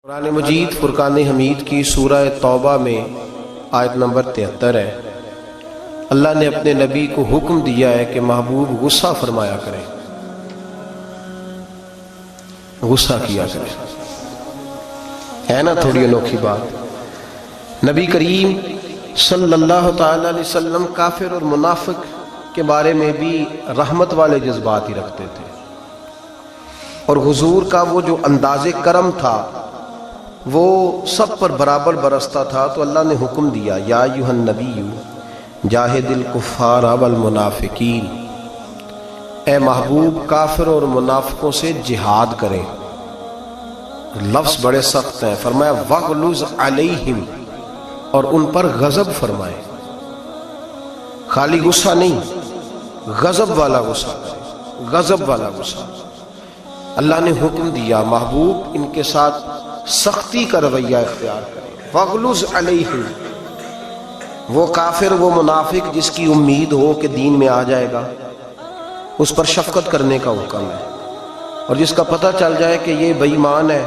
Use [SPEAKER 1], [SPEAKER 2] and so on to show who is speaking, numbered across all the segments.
[SPEAKER 1] قرآن مجید فرقان حمید کی سورہ توبہ میں آیت نمبر 73 ہے۔ اللہ نے اپنے نبی کو حکم دیا ہے کہ محبوب غصہ فرمایا کرے، غصہ کیا کرے۔ ہے نا تھوڑی انوکھی بات؟ نبی کریم صلی اللہ تعالی علیہ وسلم کافر اور منافق کے بارے میں بھی رحمت والے جذبات ہی رکھتے تھے، اور حضور کا وہ جو انداز کرم تھا وہ سب پر برابر برستا تھا۔ تو اللہ نے حکم دیا، یا ایھا النبی جاہد الکفار والمنافقین، اے محبوب کافر اور منافقوں سے جہاد کریں۔ لفظ بڑے سخت ہیں، فرمایا وغلظ علیہم، اور ان پر غضب فرمائے، خالی غصہ نہیں، غضب والا غصہ، غضب والا غصہ۔ اللہ نے حکم دیا محبوب ان کے ساتھ سختی کا رویہ اختیار کریں۔ وغلظ علیہم، وہ کافر وہ منافق جس کی امید ہو کہ دین میں آ جائے گا، اس پر شفقت کرنے کا حکم ہے، اور جس کا پتہ چل جائے کہ یہ بے ایمان ہے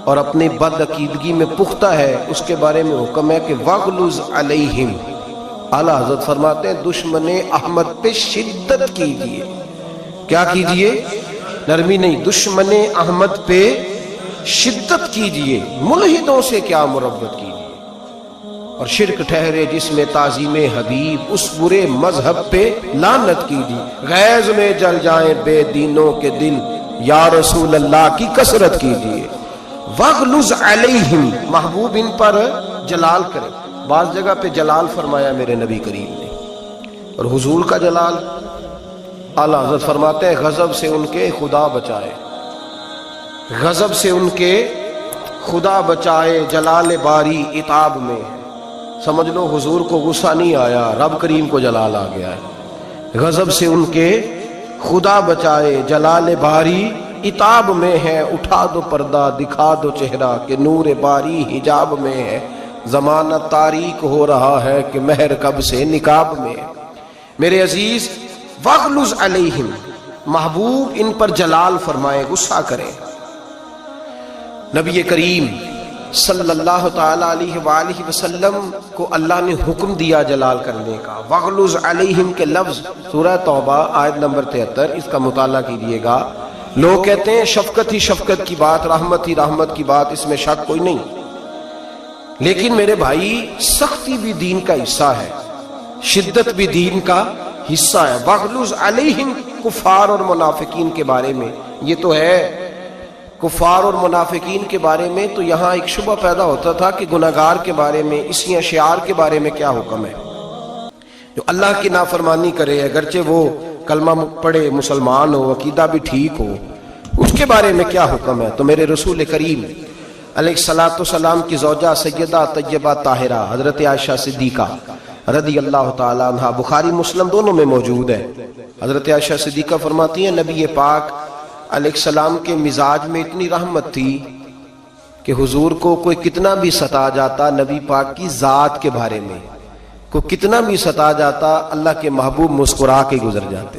[SPEAKER 1] اور اپنی بد عقیدگی میں پختہ ہے، اس کے بارے میں حکم ہے کہ وغلظ علیہم۔ اعلیٰ حضرت فرماتے ہیں دشمن احمد پہ شدت کیجئے۔ کیا کیجئے؟ نرمی نہیں، دشمن احمد پہ شدت کیجئے، ملحدوں سے کیا مربت کیجئے، اور شرک ٹھہرے جس میں تعظیم حبیب، اس برے مذہب پہ لعنت کیجئے۔ غیظ میں جل جائیں بے دینوں کے دل، یا رسول اللہ کی کثرت کیجئے۔ وغلظ علیہم، محبوب ان پر جلال کرے۔ بعض جگہ پہ جلال فرمایا میرے نبی کریم نے، اور حضور کا جلال اعلیٰ حضرت فرماتے ہیں غضب سے ان کے خدا بچائے، غضب سے ان کے خدا بچائے، جلال باری عتاب میں۔ سمجھ لو حضور کو غصہ نہیں آیا، رب کریم کو جلال آ گیا ہے۔ غضب سے ان کے خدا بچائے، جلال باری عتاب میں ہے، اٹھا دو پردہ دکھا دو چہرہ کہ نور باری حجاب میں ہے، زمانہ تاریک ہو رہا ہے کہ مہر کب سے نقاب میں ہے۔ میرے عزیز وغلظ علیہم، محبوب ان پر جلال فرمائے، غصہ کریں۔ نبی کریم صلی اللہ تعالی علیہ وآلہ وسلم کو اللہ نے حکم دیا جلال کرنے کا۔ وغلظ علیہم کے لفظ سورہ توبہ آیت نمبر 73، اس کا مطالعہ کیجئے گا۔ لوگ کہتے ہیں شفقت ہی شفقت کی بات، رحمت ہی رحمت کی بات، اس میں شک کوئی نہیں، لیکن میرے بھائی سختی بھی دین کا حصہ ہے، شدت بھی دین کا حصہ ہے۔ وغلظ علیہم کفار اور منافقین کے بارے میں، یہ تو ہے کفار اور منافقین کے بارے میں، تو یہاں ایک شبہ پیدا ہوتا تھا کہ گناہگار کے بارے میں، اسی اشعار کے بارے میں کیا حکم ہے؟ جو اللہ کی نافرمانی کرے، اگرچہ وہ کلمہ پڑھے، مسلمان ہو، عقیدہ بھی ٹھیک ہو، اس کے بارے میں کیا حکم ہے؟ تو میرے رسول کریم علیہ السلام کی زوجہ سیدہ طیبہ طاہرہ حضرت عائشہ صدیقہ رضی اللہ تعالی عنہ، بخاری مسلم دونوں میں موجود ہے، حضرت عائشہ صدیقہ فرماتی ہیں نبی پاک علیہ السلام کے مزاج میں اتنی رحمت تھی کہ حضور کو کوئی کتنا بھی ستا جاتا، نبی پاک کی ذات کے بارے میں کوئی کتنا بھی ستا جاتا، اللہ کے محبوب مسکرا کے گزر جاتے،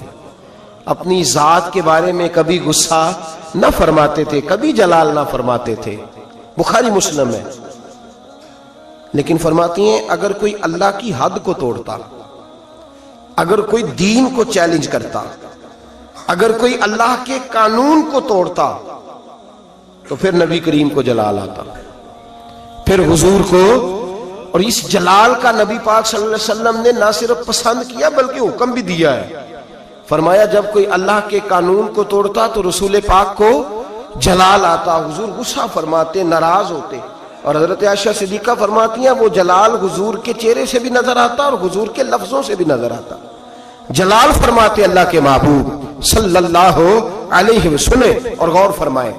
[SPEAKER 1] اپنی ذات کے بارے میں کبھی غصہ نہ فرماتے تھے، کبھی جلال نہ فرماتے تھے، بخاری مسلم ہے۔ لیکن فرماتی ہیں اگر کوئی اللہ کی حد کو توڑتا، اگر کوئی دین کو چیلنج کرتا، اگر کوئی اللہ کے قانون کو توڑتا، تو پھر نبی کریم کو جلال آتا، پھر حضور کو۔ اور اس جلال کا نبی پاک صلی اللہ علیہ وسلم نے نہ صرف پسند کیا بلکہ حکم بھی دیا ہے۔ فرمایا جب کوئی اللہ کے قانون کو توڑتا تو رسول پاک کو جلال آتا، حضور غصہ فرماتے، ناراض ہوتے، اور حضرت عائشہ صدیقہ فرماتی ہیں وہ جلال حضور کے چہرے سے بھی نظر آتا اور حضور کے لفظوں سے بھی نظر آتا۔ جلال فرماتے اللہ کے محبوب صلی اللہ علیہ وسلم، اور غور فرمائیں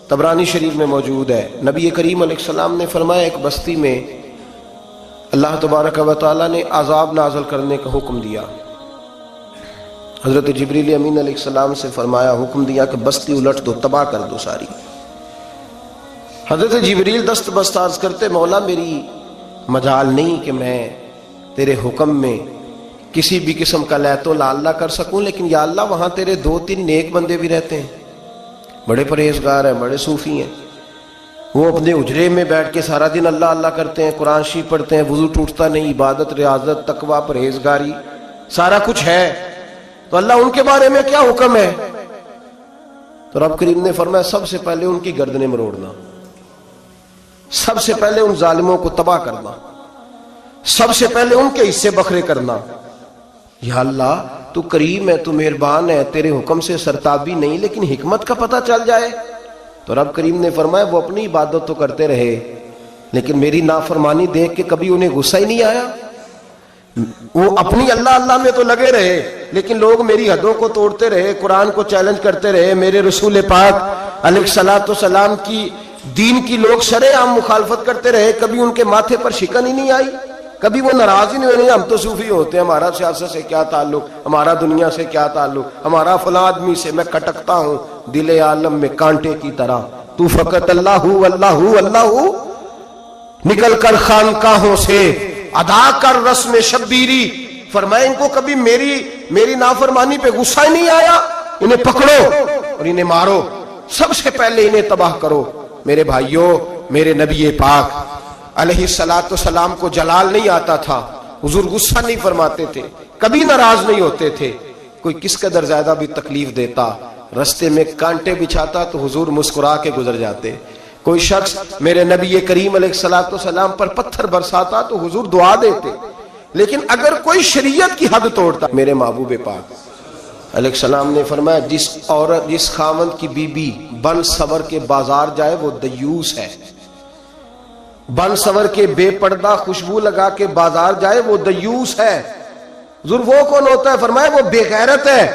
[SPEAKER 1] طبرانی شریف میں موجود ہے، نبی کریم علیہ السلام نے فرمایا ایک بستی میں اللہ تبارک و تعالی نے عذاب نازل کرنے کا حکم دیا۔ حضرت جبریل امین علیہ السلام سے فرمایا، حکم دیا کہ بستی الٹ دو، تباہ کر دو ساری۔ حضرت جبریل دست بست عرض کرتے مولا میری مجال نہیں کہ میں تیرے حکم میں کسی بھی قسم کا لیت و لا اللہ کر سکوں، لیکن یا اللہ وہاں تیرے 2-3 نیک بندے بھی رہتے ہیں، بڑے پرہیزگار ہیں، بڑے صوفی ہیں، وہ اپنے اجرے میں بیٹھ کے سارا دن اللہ اللہ کرتے ہیں، قرآن شریف پڑھتے ہیں، وضو ٹوٹتا نہیں، عبادت، ریاضت، تقوی، پرہیزگاری سارا کچھ ہے، تو اللہ ان کے بارے میں کیا حکم ہے؟ تو رب کریم نے فرمایا سب سے پہلے ان کی گردنیں مروڑنا، سب سے پہلے ان ظالموں کو تباہ کرنا، سب سے پہلے ان کے حصے بکھرے کرنا۔ یا اللہ تو کریم ہے، تو مہربان ہے، تیرے حکم سے سرتابی نہیں، لیکن حکمت کا پتہ چل جائے۔ تو رب کریم نے فرمایا وہ اپنی عبادت تو کرتے رہے، لیکن میری نافرمانی دیکھ کے کبھی انہیں غصہ ہی نہیں آیا۔ وہ اپنی اللہ اللہ میں تو لگے رہے، لیکن لوگ میری حدوں کو توڑتے رہے، قرآن کو چیلنج کرتے رہے، میرے رسول پاک علیہ الصلوۃ والسلام کی دین کی لوگ شرع عام مخالفت کرتے رہے، کبھی ان کے ماتھے پر شکن ہی نہیں آئی، کبھی وہ ناراض ہی نہیں ہوئے، ہم تو صوفی ہوتے ہیں، ہمارا سیاست سے کیا تعلق، ہمارا دنیا سے کیا تعلق، ہمارا فلاں آدمی سے میں کٹکتا ہوں دل عالم میں کانٹے کی طرح، تو فقط اللہ اللہ اللہ نکل کر خانقاہوں سے ادا کر رسم شبیری۔ فرمائے ان کو کبھی میری نافرمانی پہ غصہ ہی نہیں آیا، انہیں پکڑو اور انہیں مارو، سب سے پہلے انہیں تباہ کرو۔ میرے بھائیوں، میرے نبی پاک علیہ الصلوۃ والسلام کو جلال نہیں آتا تھا، حضور غصہ نہیں فرماتے تھے، کبھی ناراض نہیں ہوتے تھے، کوئی کس قدر زیادہ بھی تکلیف دیتا، رستے میں کانٹے بچھاتا تو حضور مسکرا کے گزر جاتے، کوئی شخص میرے نبی کریم علیہ الصلوۃ والسلام پر پتھر برساتا تو حضور دعا دیتے، لیکن اگر کوئی شریعت کی حد توڑتا، میرے محبوب پاک علیہ السلام نے فرمایا جس خاوند کی بیوی بن سور کے بازار جائے وہ دیوس ہے، بن سور کے بے پردہ خوشبو لگا کے بازار جائے وہ دیوس ہے۔ حضور وہ کون ہوتا ہے؟ فرمایا وہ بے غیرت ہے۔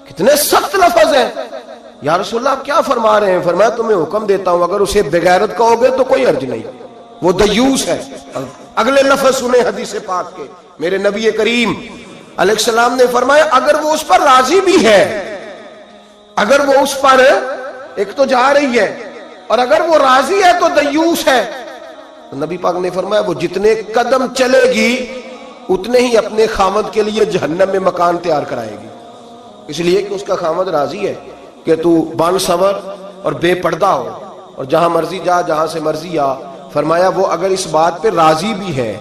[SPEAKER 1] کتنے سخت لفظ ہیں۔ یا رسول اللہ آپ کیا فرما رہے ہیں؟ فرمایا تمہیں حکم دیتا ہوں اگر اسے بے غیرت کہو گے تو کوئی حرج نہیں، وہ دیوس ہے۔ اگلے لفظ سنیں حدیث پاک کے، میرے نبی کریم علیہ السلام نے فرمایا اگر وہ اس پر راضی بھی ہے، اگر وہ اس پر ایک تو جا رہی ہے اور اگر وہ راضی ہے تو دیوس ہے۔ نبی پاک نے فرمایا وہ جتنے قدم چلے گی اتنے ہی اپنے خامد کے لیے جہنم میں مکان تیار کرائے گی، اس لیے کہ اس کا خامد راضی ہے کہ تو بن سور اور بے پردہ ہو اور جہاں مرضی جا، جہاں سے مرضی آ۔ فرمایا وہ اگر اس بات پہ راضی بھی ہے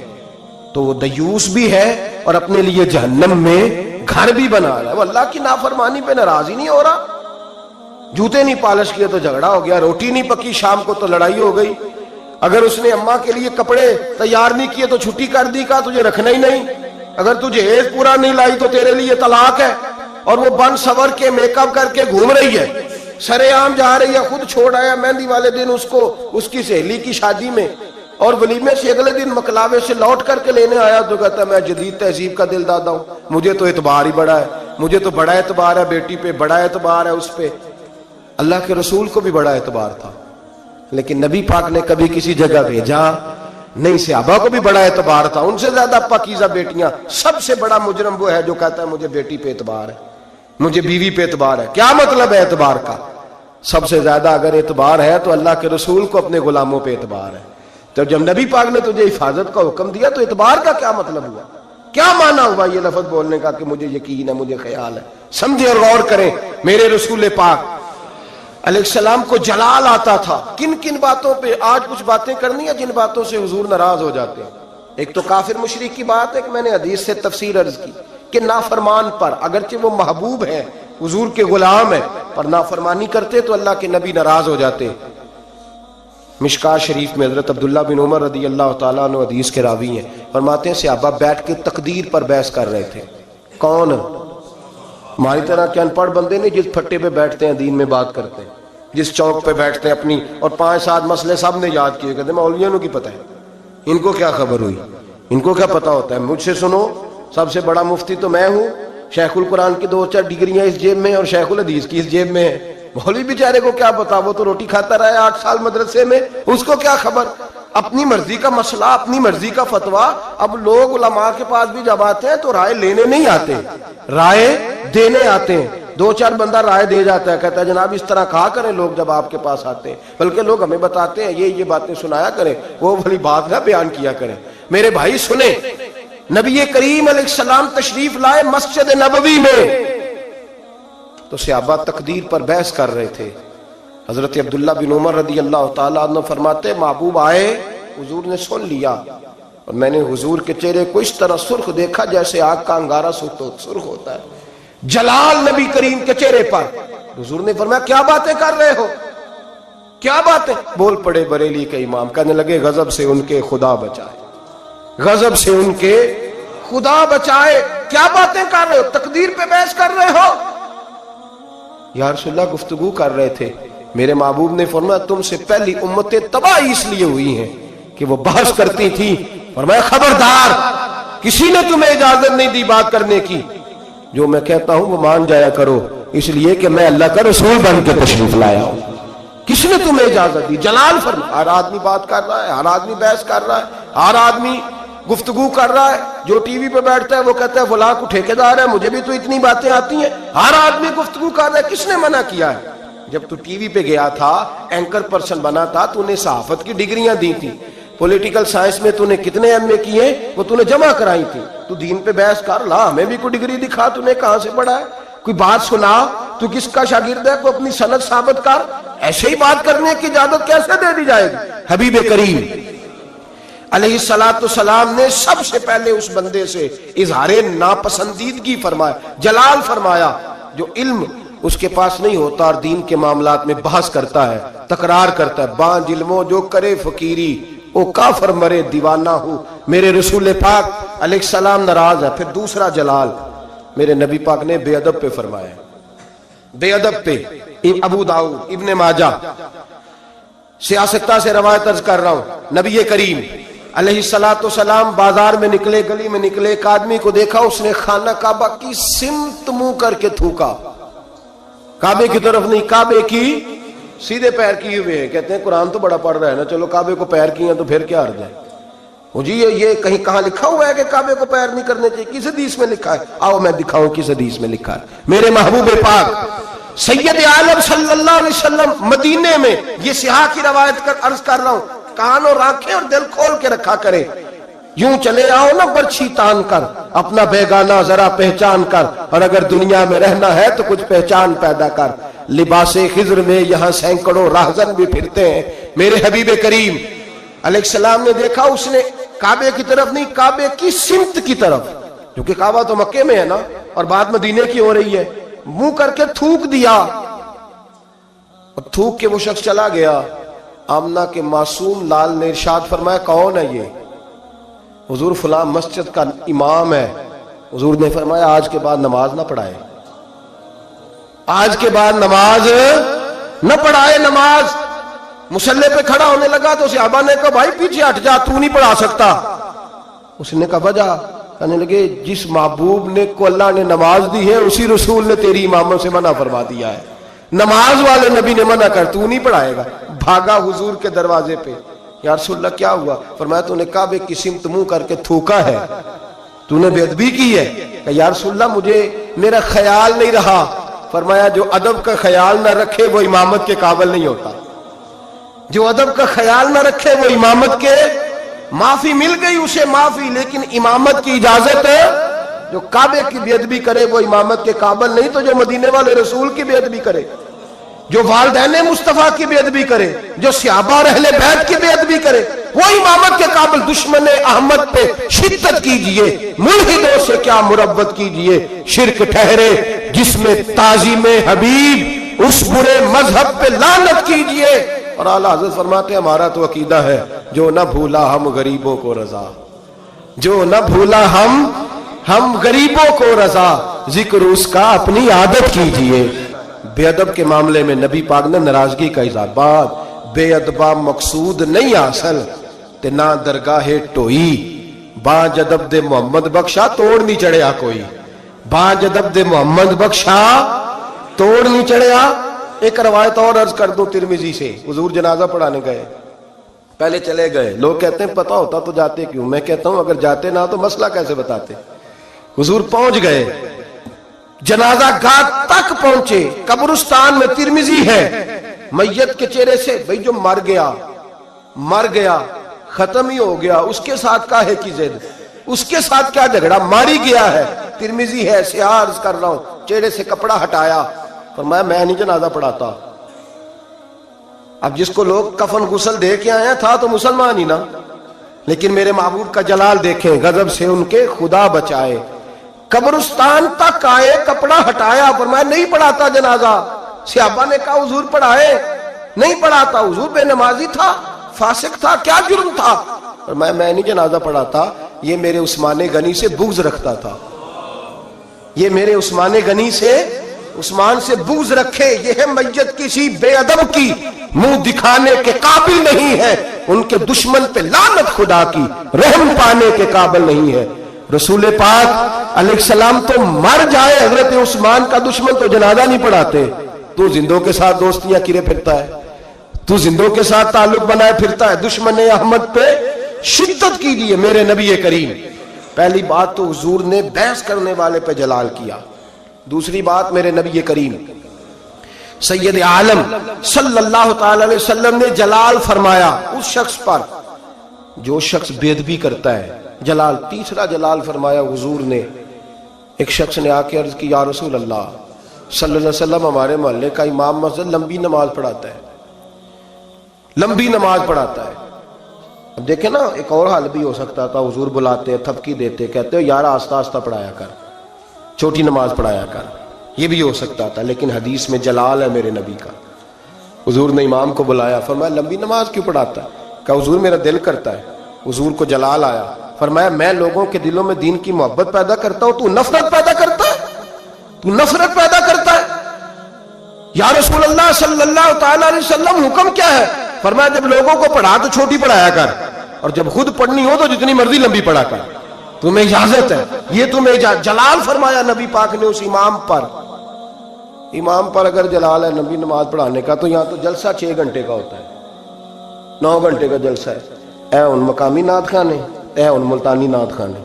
[SPEAKER 1] تو وہ دیوس بھی ہے اور اپنے لیے جہنم میں گھر بھی بنا رہا ہے۔ وہ اللہ کی نافرمانی پہ ناراض ہی نہیں ہو رہا، جوتے نہیں پالش کیے تو جھگڑا ہو گیا، روٹی نہیں پکی شام کو تو لڑائی ہو گئی، اگر اس نے اماں کے لیے کپڑے تیار نہیں کیے تو چھٹی کر دی، کہا تجھے رکھنا ہی نہیں، اگر تجھے جہیز پورا نہیں لائی تو تیرے لیے طلاق ہے، اور وہ بن سور کے میک اپ کر کے گھوم رہی ہے، سرے عام جا رہی ہے، خود چھوڑ آیا مہندی والے دن اس کو اس کی سہیلی کی شادی میں، اور ولیمے سے اگلے دن مکلاوے سے لوٹ کر کے لینے آیا تو کہتا ہے میں جدید تہذیب کا دل دادا ہوں، مجھے تو اعتبار ہی بڑا ہے، مجھے تو بڑا اعتبار ہے، بیٹی پہ بڑا اعتبار ہے، اس پہ۔ اللہ کے رسول کو بھی بڑا اعتبار تھا، لیکن نبی پاک نے کبھی کسی جگہ بھیجا نہیں، صحابہ کو بھی بڑا اعتبار تھا، ان سے زیادہ پاکیزہ بیٹیاں۔ سب سے بڑا مجرم وہ ہے جو کہتا ہے مجھے بیٹی پہ اعتبار ہے، مجھے بیوی پہ اعتبار ہے۔ کیا مطلب ہے اعتبار کا؟ سب سے زیادہ اگر اعتبار ہے تو اللہ کے رسول کو اپنے غلاموں پہ اعتبار ہے۔ تو جب نبی پاک نے تجھے حفاظت کا حکم دیا تو اعتبار کا کیا مطلب ہوا، کیا معنی ہوا یہ لفظ بولنے کا کہ مجھے یقین ہے، مجھے خیال ہے؟ سمجھے اور غور کریں۔ میرے رسول پاک علیہ السلام کو جلال آتا تھا، کن کن باتوں پہ؟ آج کچھ باتیں کرنی ہیں جن باتوں سے حضور ناراض ہو جاتے ہیں۔ ایک تو کافر مشرک کی بات ہے کہ میں نے حدیث سے تفسیر عرض کی کہ نافرمان پر اگرچہ وہ محبوب ہیں، حضور کے غلام ہیں، پر نافرمانی کرتے تو اللہ کے نبی ناراض ہو جاتے۔ مشکاہ شریف میں حضرت عبداللہ بن عمر رضی اللہ تعالیٰ عنہ حدیث کے راوی ہیں، فرماتے ہیں صحابہ بیٹھ کے تقدیر پر بحث کر رہے تھے۔ کون؟ ہماری طرح کے ان پڑھ بندے نہیں جس پھٹے پہ بیٹھتے ہیں دین میں بات کرتے ہیں، جس چوک پہ بیٹھتے ہیں اپنی اور 5-7 مسئلے سب نے یاد کیے، کہتے ہیں مولویوں کی پتہ ہے، ان کو کیا خبر ہوئی، ان کو کیا پتا ہوتا ہے، مجھ سے سنو، سب سے بڑا مفتی تو میں ہوں، شیخ القرآن کی 2-4 ڈگریاں اس جیب میں اور شیخ الحدیث کی اس جیب میں ہے۔ مولوی بیچارے کو کیا پتا، وہ تو روٹی کھاتا رہا ہے 8 سال مدرسے میں، اس کو کیا خبر؟ اپنی مرضی کا مسئلہ، اپنی مرضی کا فتویٰ۔ اب لوگ علماء کے پاس بھی جب آتے ہیں تو رائے لینے نہیں آتے، رائے دینے آتے ہیں۔ 2-4 بندہ رائے دے جاتا ہے، کہتا ہے جناب اس طرح کہا کریں لوگ جب آپ کے پاس آتے ہیں، بلکہ لوگ ہمیں بتاتے ہیں یہ باتیں سنایا کریں، وہ بھلی بات نہ بیان کیا کریں۔ میرے بھائی سنیں، نبی کریم علیہ السلام تشریف لائے مسجد نبوی میں، تو صحابہ تقدیر پر بحث کر رہے تھے. حضرت عبداللہ بن عمر رضی اللہ تعالیٰ عنہ فرماتے محبوب آئے، حضور نے سن لیا، اور میں نے حضور کے چہرے کو اس طرح سرخ دیکھا جیسے آگ کا انگارہ سرخ ہوتا ہے، جلال نبی کریم کے چہرے پر. حضور نے فرمایا کیا باتیں کر رہے ہو، کیا باتیں؟ بول پڑے بریلی کے امام، کہنے لگے غضب سے ان کے خدا بچائے، غضب سے ان کے خدا بچائے. کیا باتیں کر رہے ہو، تقدیر پہ بحث کر رہے ہو؟ یا رسول اللہ گفتگو کر رہے تھے. میرے محبوب نے فرمایا تم سے پہلی امتیں تباہ اس لیے ہوئی ہیں کہ وہ بحث کرتی تھی. فرمایا خبردار، کسی نے تمہیں اجازت نہیں دی بات کرنے کی، جو میں کہتا ہوں وہ مان جایا کرو، اس لیے کہ میں اللہ کا رسول بن کے تشریف لایا ہوں. کس نے تمہیں اجازت دی؟ جلال فرما. ہر آدمی بات کر رہا ہے، ہر آدمی بحث کر رہا ہے، ہر آدمی گفتگو کر رہا ہے. جو ٹی وی پہ بیٹھتا ہے وہ کہتا ہے فلاں کو ٹھیکیدار ہے، مجھے بھی تو اتنی باتیں آتی ہیں. ہر آدمی گفتگو کر رہا ہے. کس نے منع کیا ہے؟ جب تو ٹی وی پہ گیا تھا، اینکر پرسن بنا تھا، تو نے صحافت کی ڈگریاں دی تھی، پولیٹیکل سائنس میں تو نے کتنے ایم اے کیے وہ تو نے جمع کرائی تھی. تو دین پہ بحث کر لا، ہمیں بھی کوئی ڈگری دکھا، تو نے کہاں سے پڑھا ہے، کوئی بات سنا، تو کس کا شاگرد ہے، کوئی اپنی سند ثابت کر. ایسے ہی بات کرنے کی اجازت کیسے دے دی جائے گی؟ حبیب کریم علیہ السلام نے سب سے پہلے اس بندے سے اظہار ناپسندیدگی فرمایا، جلال فرمایا، جو علم اس کے پاس نہیں ہوتا اور دین کے معاملات میں بحث کرتا ہے، تکرار کرتا ہے. بانج علموں جو کرے فقیری، او کافر مرے دیوانہ ہو. میرے رسول پاک علیہ السلام ناراض ہے. پھر دوسرا جلال میرے نبی پاک نے بے ادب پہ فرمایا، بے ادب پہ. ابو داؤد، ابن ماجہ، سیاستہ سے روایت عرض کر رہا ہوں، نبی کریم علیہ السلام بازار میں نکلے، گلی میں نکلے، ایک آدمی کو دیکھا، اس نے خانہ کعبہ کی سمت منہ کر کے تھوکا. کعبے کی طرف نہیں، کعبے کی سیدھے پیر کیے ہوئے ہیں. کہتے ہیں قرآن تو بڑا پڑھ رہا ہے نا، چلو کعبے کو پیر کیے ہیں تو پھر کیا عرض ہے. جی یہ کہیں کہاں لکھا ہوا ہے کہ کعبے کو پیر نہیں کرنے چاہیے؟ کس حدیث میں لکھا ہے؟ آؤ میں دکھاؤں کس حدیث میں لکھا ہے. میرے محبوب پاک سید عالم صلی اللہ علیہ وسلم مدینے میں، یہ سیاح کی روایت عرض کر رہا ہوں، کان اور آنکھیں اور دل کھول کے رکھا کرے. یوں چلے آؤ نا برچھی تان کر، اپنا بیگانہ ذرا پہچان کر، اور اگر دنیا میں رہنا ہے تو کچھ پہچان پیدا کر. لباس خضر میں یہاں سینکڑوں راہزن بھی پھرتے ہیں. میرے حبیب کریم علیہ السلام نے دیکھا، اس نے کعبے کی طرف نہیں، کعبے کی سمت کی طرف، کیونکہ کعبہ تو مکے میں ہے نا اور بات مدینے کی ہو رہی ہے، منہ کر کے تھوک دیا. اور تھوک کے وہ شخص چلا گیا. آمنہ کے معصوم لال نے ارشاد فرمایا کون ہے یہ؟ حضور فلاں مسجد کا امام ہے. حضور نے فرمایا آج کے بعد نماز نہ پڑھائے، آج کے بعد نماز نہ پڑھائے. نماز مصلی پہ کھڑا ہونے لگا تو صحابہ نے کہا بھائی پیچھے ہٹ جا، تو نہیں پڑھا سکتا. اس نے کہا وجہ؟ کہنے لگے جس محبوب نے کو اللہ نے نماز دی ہے اسی رسول نے تیری اماموں سے منع فرما دیا ہے. نماز والے نبی نے منع کر، تو نہیں پڑھائے گا. بھاگا حضور کے دروازے پہ، یا رسول اللہ کیا ہوا؟ فرمایا تو نے کعبے کی سمت منہ کر کے تھوکا ہے، تو نے بے ادبی کی ہے. کہ یا رسول اللہ مجھے میرا خیال نہیں رہا. فرمایا جو ادب کا خیال نہ رکھے وہ امامت کے قابل نہیں ہوتا. جو ادب کا خیال نہ رکھے وہ امامت کے، معافی مل گئی اسے معافی، لیکن امامت کی اجازت ہے. جو کعبے کی بے ادبی کرے وہ امامت کے قابل نہیں. تو جو مدینے والے رسول کی بے ادبی کرے، جو والدین مصطفیٰ کی بے ادبی کرے، جو صحابہ اور اہل بیت کی بے ادبی کرے، وہ امامت کے قابل. دشمن احمد پہ شدت کیجئے، ملحدوں سے کیا مربت کیجئے. شرک ٹھہرے جس میں تعظیم حبیب، اس برے مذہب پہ لعنت کیجئے. اور اعلیٰ حضرت فرماتے ہیں ہمارا تو عقیدہ ہے جو نہ بھولا ہم غریبوں کو رضا، جو نہ بھولا ہم غریبوں کو رضا، ذکر اس کا اپنی عادت کیجئے. بے ادب کے معاملے میں نبی پاک نے ناراضگی کا اظہار. بات بے ادبہ مقصود نہیں حاصل تے نہ درگاہ ٹوئی. باج ادب دے محمد بخشا توڑ نہیں چڑھیا کوئی، باج ادب دے محمد بخشا توڑ نہیں چڑھیا. ایک روایت اور عرض کر دو ترمذی سے. حضور جنازہ پڑھانے گئے، پہلے چلے گئے. لوگ کہتے ہیں پتہ ہوتا تو جاتے کیوں؟ میں کہتا ہوں اگر جاتے نہ تو مسئلہ کیسے بتاتے. حضور پہنچ گئے، جنازہ گاہ تک پہنچے، قبرستان میں ترمذی ہے. میت کے چہرے سے بھئی جو مر گیا ختم ہی ہو گیا، اس کے ساتھ کاہے کی ضد، اس کے ساتھ کیا جھگڑا، ماری گیا ہے. ترمذی ہے، سیاہ عرض کر رہا ہوں. چہرے سے کپڑا ہٹایا، فرمایا میں نہیں جنازہ پڑھاتا. اب جس کو لوگ کفن غسل دے کے آئے تھا تو مسلمان ہی نا, لیکن میرے محبوب کا جلال دیکھیں, غضب سے ان کے خدا بچائے. قبرستان تک آئے, کپڑا ہٹایا, فرمایا نہیں پڑھاتا جنازہ. صحابہ نے کہا حضور پڑھائے, نہیں پڑھاتا. حضور بے نمازی تھا, فاسق تھا, کیا جرم تھا؟ فرمایا میں نہیں جنازہ پڑھاتا, یہ میرے عثمان غنی سے بغض رکھتا تھا. یہ میرے عثمان غنی سے, عثمان سے بغض رکھے. یہ ہے میت کسی بے ادب کی منہ دکھانے کے قابل نہیں ہے, ان کے دشمن پہ لعنت خدا کی, رحم پانے کے قابل نہیں ہے. رسول پاک علیہ السلام تو مر جائے, حضرت عثمان کا دشمن تو جنازہ نہیں پڑھاتے. تو زندوں کے ساتھ دوستیاں کرے پھرتا ہے, تو زندوں کے ساتھ تعلق بنائے پھرتا ہے. دشمن احمد پہ شدت کی لیے میرے نبی کریم. پہلی بات تو حضور نے بحث کرنے والے پہ جلال کیا. دوسری بات میرے نبی کریم سید عالم صلی اللہ تعالی علیہ وسلم نے جلال فرمایا اس شخص پر جو شخص بے ادبی کرتا ہے. جلال, تیسرا جلال فرمایا حضور نے. ایک شخص نے آ کے عرض کی, یا رسول اللہ صلی اللہ علیہ وسلم, ہمارے محلے کا امام مسجد لمبی نماز پڑھاتا ہے, لمبی نماز پڑھاتا ہے. اب دیکھیں نا, ایک اور حال بھی ہو سکتا تھا, حضور بلاتے, تھپکی دیتے, کہتے ہو یار آہستہ آہستہ پڑھایا کر, چھوٹی نماز پڑھایا کر, یہ بھی ہو سکتا تھا. لیکن حدیث میں جلال ہے میرے نبی کا. حضور نے امام کو بلایا, فرمایا لمبی نماز کیوں پڑھاتا ہے؟ کہا حضور میرا دل کرتا ہے. حضور کو جلال آیا, فرمایا میں لوگوں کے دلوں میں دین کی محبت پیدا کرتا ہوں, تو نفرت پیدا کرتا ہے, تو نفرت پیدا کرتا ہے. یا رسول اللہ صلی اللہ تعالی علیہ وسلم حکم کیا ہے؟ فرمایا جب لوگوں کو پڑھا تو چھوٹی پڑھایا کر, اور جب خود پڑھنی ہو تو جتنی مرضی لمبی پڑھا کر, تمہیں اجازت ہے. یہ تمہیں جلال فرمایا نبی پاک نے اس امام پر. امام پر اگر جلال ہے نبی نماز پڑھانے کا, تو یہاں تو جلسہ 6 گھنٹے کا ہوتا ہے, 9 گھنٹے کا جلسہ ہے. اے ان مقامی نعت خانے, اے ان ملتانی نعت خانے,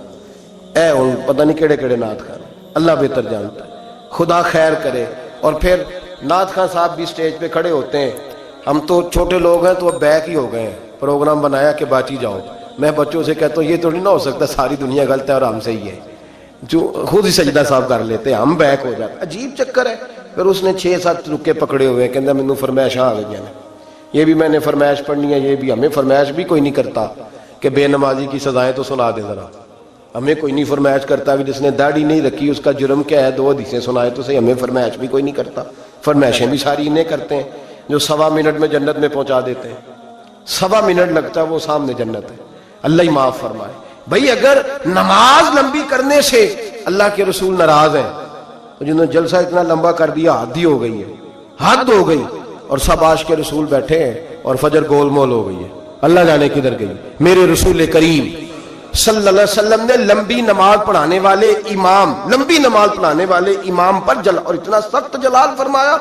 [SPEAKER 1] اے ان پتہ نہیں کیڑے کیڑے نعت خانے, اللہ بہتر جانتا ہے, خدا خیر کرے. اور پھر نعت خان صاحب بھی سٹیج پہ کھڑے ہوتے ہیں. ہم تو چھوٹے لوگ ہیں تو اب بیک ہی ہو گئے ہیں, پروگرام بنایا کہ باچی جاؤ. میں بچوں سے کہتا ہوں یہ تو نہیں نہ ہو سکتا ساری دنیا غلط ہے اور ہم سے ہی ہے, جو خود ہی سجدہ صاحب کر لیتے ہیں, ہم بیک ہو جاتے. عجیب چکر ہے. پھر اس نے 6-7 رکے پکڑے ہوئے ہیں, کہتا مینوں فرمائش آ گئی ہیں, یہ بھی میں نے فرمائش پڑھنی ہے, یہ بھی. ہمیں فرمائش بھی کوئی نہیں کرتا کہ بے نمازی کی سزائیں تو سنا دے ذرا. ہمیں کوئی نہیں فرمائش کرتا کہ جس نے داڑھی نہیں رکھی اس کا جرم کیا ہے, 2 حدیثیں سنائے تو صحیح. ہمیں فرمائش بھی کوئی نہیں کرتا. فرمائشیں بھی ساری انہیں کرتے ہیں جو 1.25 منٹ میں جنت میں پہنچا دیتے ہیں. 1.25 منٹ لگتا ہے, وہ سامنے جنت ہے. اللہ ہی معاف فرمائے. بھائی اگر نماز لمبی کرنے سے اللہ کے رسول ناراض ہیں تو جنہوں نے جلسہ اتنا لمبا کر دیا حد ہی ہو گئی ہے, حد ہو گئی. اور سب عاشق کے رسول بیٹھے ہیں اور فجر گول مول ہو گئی ہے, اللہ جانے کدھر گئی. میرے رسول کریم صلی اللہ علیہ وسلم نے لمبی نماز پڑھانے والے امام, لمبی نماز پڑھانے والے امام پر اور اتنا سخت جلال فرمایا,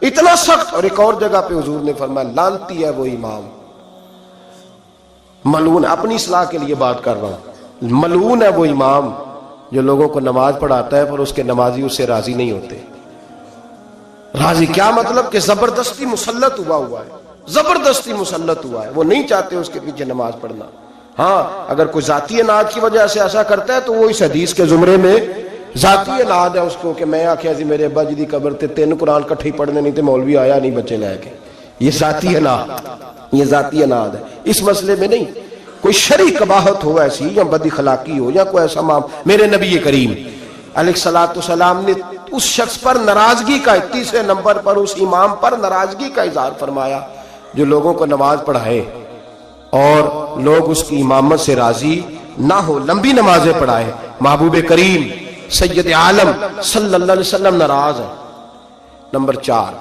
[SPEAKER 1] اتنا سخت. اور ایک اور جگہ پہ حضور نے فرمایا لعنتی ہے وہ امام, ملعون. اپنی اصلاح کے لیے بات کر رہا ہوں. ملعون ہے وہ امام جو لوگوں کو نماز پڑھاتا ہے پر اس کے نمازی اس سے راضی نہیں ہوتے. راضی کیا مطلب کہ زبردستی مسلط ہوا ہے, زبردستی مسلط ہوا ہے, وہ نہیں چاہتے اس کے پیچھے نماز پڑھنا. ہاں اگر کوئی ذاتی اناد کی وجہ سے ایسا کرتا ہے تو وہ اس حدیث کے زمرے میں ذاتی اناد ہے اس کو, کہ میں آخیا جی میرے ابا جی دی قبر تے 3 قرآن کٹھے پڑھنے نہیں تے مولوی آیا نہیں بچے لے کے. یہ ذاتی اناد, یہ ذاتی اناد ہے. اس مسئلے میں نہیں. کوئی شرعی قباحت ہو ایسی یا بد اخلاقی ہو یا کوئی ایسا میرے نبی کریم علیہ الصلوۃ والسلام نے اس شخص پر ناراضگی کا, 3 نمبر پر اس امام پر ناراضگی کا اظہار فرمایا جو لوگوں کو نماز پڑھائے اور لوگ اس کی امامت سے راضی نہ ہو, لمبی نمازیں پڑھائے. محبوب کریم سید عالم صلی اللہ علیہ وسلم ناراض ہے. نمبر 4,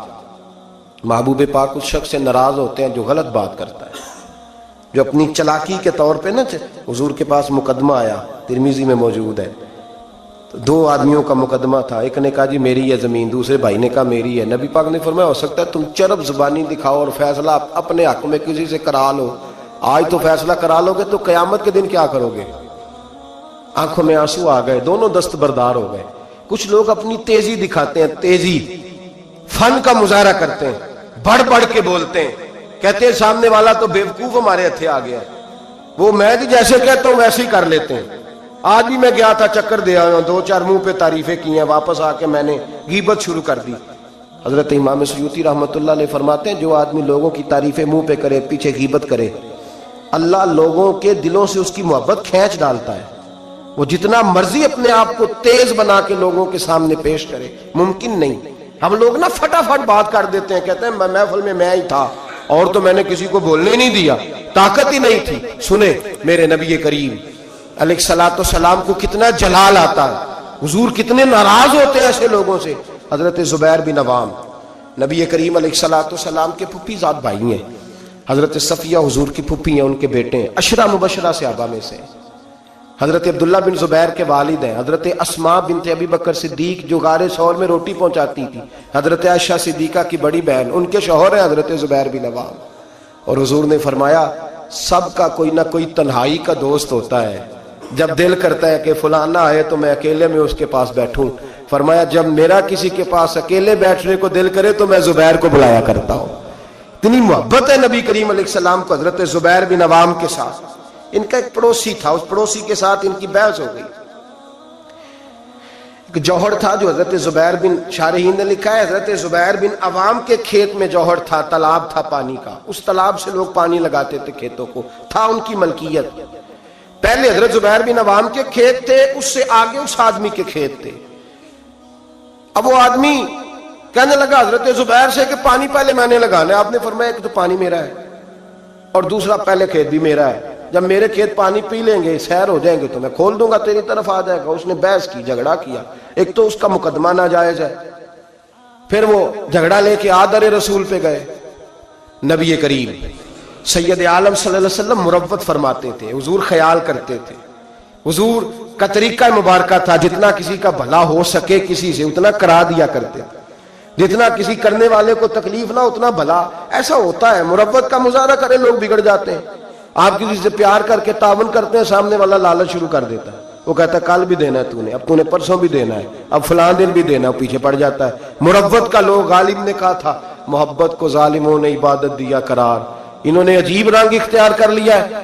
[SPEAKER 1] محبوب پاک اس شخص سے ناراض ہوتے ہیں جو غلط بات کرتا ہے, جو اپنی چلاکی کے طور پہ نا. حضور کے پاس مقدمہ آیا, ترمذی میں موجود ہے. 2 آدمیوں کا مقدمہ تھا, ایک نے کہا جی میری ہے زمین, دوسرے بھائی نے کہا میری ہے. نبی پاک نے فرمایا ہو سکتا ہے تم چرب زبانی دکھاؤ اور فیصلہ اپنے حق میں کسی سے کرا لو, آج تو فیصلہ کرا لو گے تو قیامت کے دن کیا کرو گے. آنکھوں میں آنسو آ گئے, دونوں دستبردار ہو گئے. کچھ لوگ اپنی تیزی دکھاتے ہیں, تیزی, فن کا مظاہرہ کرتے ہیں, بڑھ بڑھ کے بولتے ہیں, کہتے ہیں سامنے والا تو بیوقوف ہمارے ہتھے آ گیا ہے, وہ میں بھی جیسے کہتا ہوں ویسے ہی کر لیتے ہیں. آج بھی میں گیا تھا, چکر دے آیا ہوں, 2-4 منہ پہ تعریفیں کی ہیں, واپس آ کے میں نے غیبت شروع کر دی. حضرت امام سیوطی رحمۃ اللہ علیہ فرماتے ہیں جو آدمی لوگوں کی تعریفیں منہ پہ کرے پیچھے غیبت کرے اللہ لوگوں کے دلوں سے اس کی محبت کھینچ ڈالتا ہے. وہ جتنا مرضی اپنے آپ کو تیز بنا کے لوگوں کے سامنے پیش کرے ممکن نہیں. ہم لوگ نا فٹافٹ بات کر دیتے ہیں, کہتے ہیں محفل میں ہی تھا اور تو میں نے کسی کو بولنے نہیں دیا, طاقت ہی نہیں تھی. سنے میرے نبی کریم علیہ الصلوۃ والسلام کو کتنا جلال آتا ہے, حضور کتنے ناراض ہوتے ہیں ایسے لوگوں سے. حضرت زبیر بن عوام نبی کریم علیہ الصلوۃ والسلام کے پھوپھی زاد بھائی ہیں. حضرت صفیہ حضور کی پھوپھی ہیں, ان کے بیٹے ہیں, عشرہ مبشرہ صحابہ میں سے. حضرت عبداللہ بن زبیر کے والد ہیں. حضرت اسماء بنت ابی بکر صدیق جو غار ثور میں روٹی پہنچاتی تھی, حضرت عائشہ صدیقہ کی بڑی بہن, ان کے شوہر ہیں حضرت زبیر بن عوام. اور حضور نے فرمایا سب کا کوئی نہ کوئی تنہائی کا دوست ہوتا ہے. جب دل کرتا ہے کہ فلانا آئے تو میں اکیلے میں اس کے پاس بیٹھوں, فرمایا جب میرا کسی کے پاس اکیلے بیٹھنے کو دل کرے تو میں زبیر کو بلایا کرتا ہوں. اتنی محبت ہے نبی کریم علیہ السلام کو حضرت زبیر بن عوام کے ساتھ. ان کا ایک پڑوسی تھا, اس پڑوسی کے ساتھ ان کی بحث ہو گئی. ایک جوہر تھا جو حضرت زبیر بن, شارحین نے لکھا ہے حضرت زبیر بن عوام کے کھیت میں جوہر تھا, تالاب تھا پانی کا, اس تالاب سے لوگ پانی لگاتے تھے کھیتوں کو, تھا ان کی ملکیت. پہلے حضرت زبیر بن عوام کے کھیت تھے, اس سے آگے اس آدمی کے کھیت تھے. اب وہ آدمی کہنے لگا حضرت زبیر سے کہ پانی پہلے میں نے لگانا ہے. آپ نے فرمایا کہ تو پانی میرا ہے اور دوسرا پہلے کھیت بھی میرا ہے, جب میرے کھیت پانی پی لیں گے سیر ہو جائیں گے تو میں کھول دوں گا, تیری طرف آ جائے گا. اس نے بحث کی, جھگڑا کیا. ایک تو اس کا مقدمہ ناجائز ہے, پھر وہ جھگڑا لے کے آدر رسول پہ گئے. نبی کریم سید عالم صلی اللہ علیہ وسلم مروت فرماتے تھے, حضور خیال کرتے تھے. حضور کا طریقہ مبارکہ تھا جتنا کسی کا بھلا ہو سکے کسی سے اتنا کرا دیا کرتے تھے, جتنا کسی کرنے والے کو تکلیف نہ اتنا بھلا. ایسا ہوتا ہے مروت کا مظاہرہ کرے لوگ بگڑ جاتے ہیں. آپ کسی سے پیار کر کے تعاون کرتے ہیں, سامنے والا لالچ شروع کر دیتا ہے, وہ کہتا ہے کل بھی دینا ہے تو نے, اب تو نے پرسوں بھی دینا ہے, اب فلان دن بھی دینا ہے, پیچھے پڑ جاتا ہے. مروت کا لوگ, غالب نے کہا تھا محبت کو ظالموں نے عبادت دیا قرار, انہوں نے عجیب رنگ اختیار کر لیا ہے.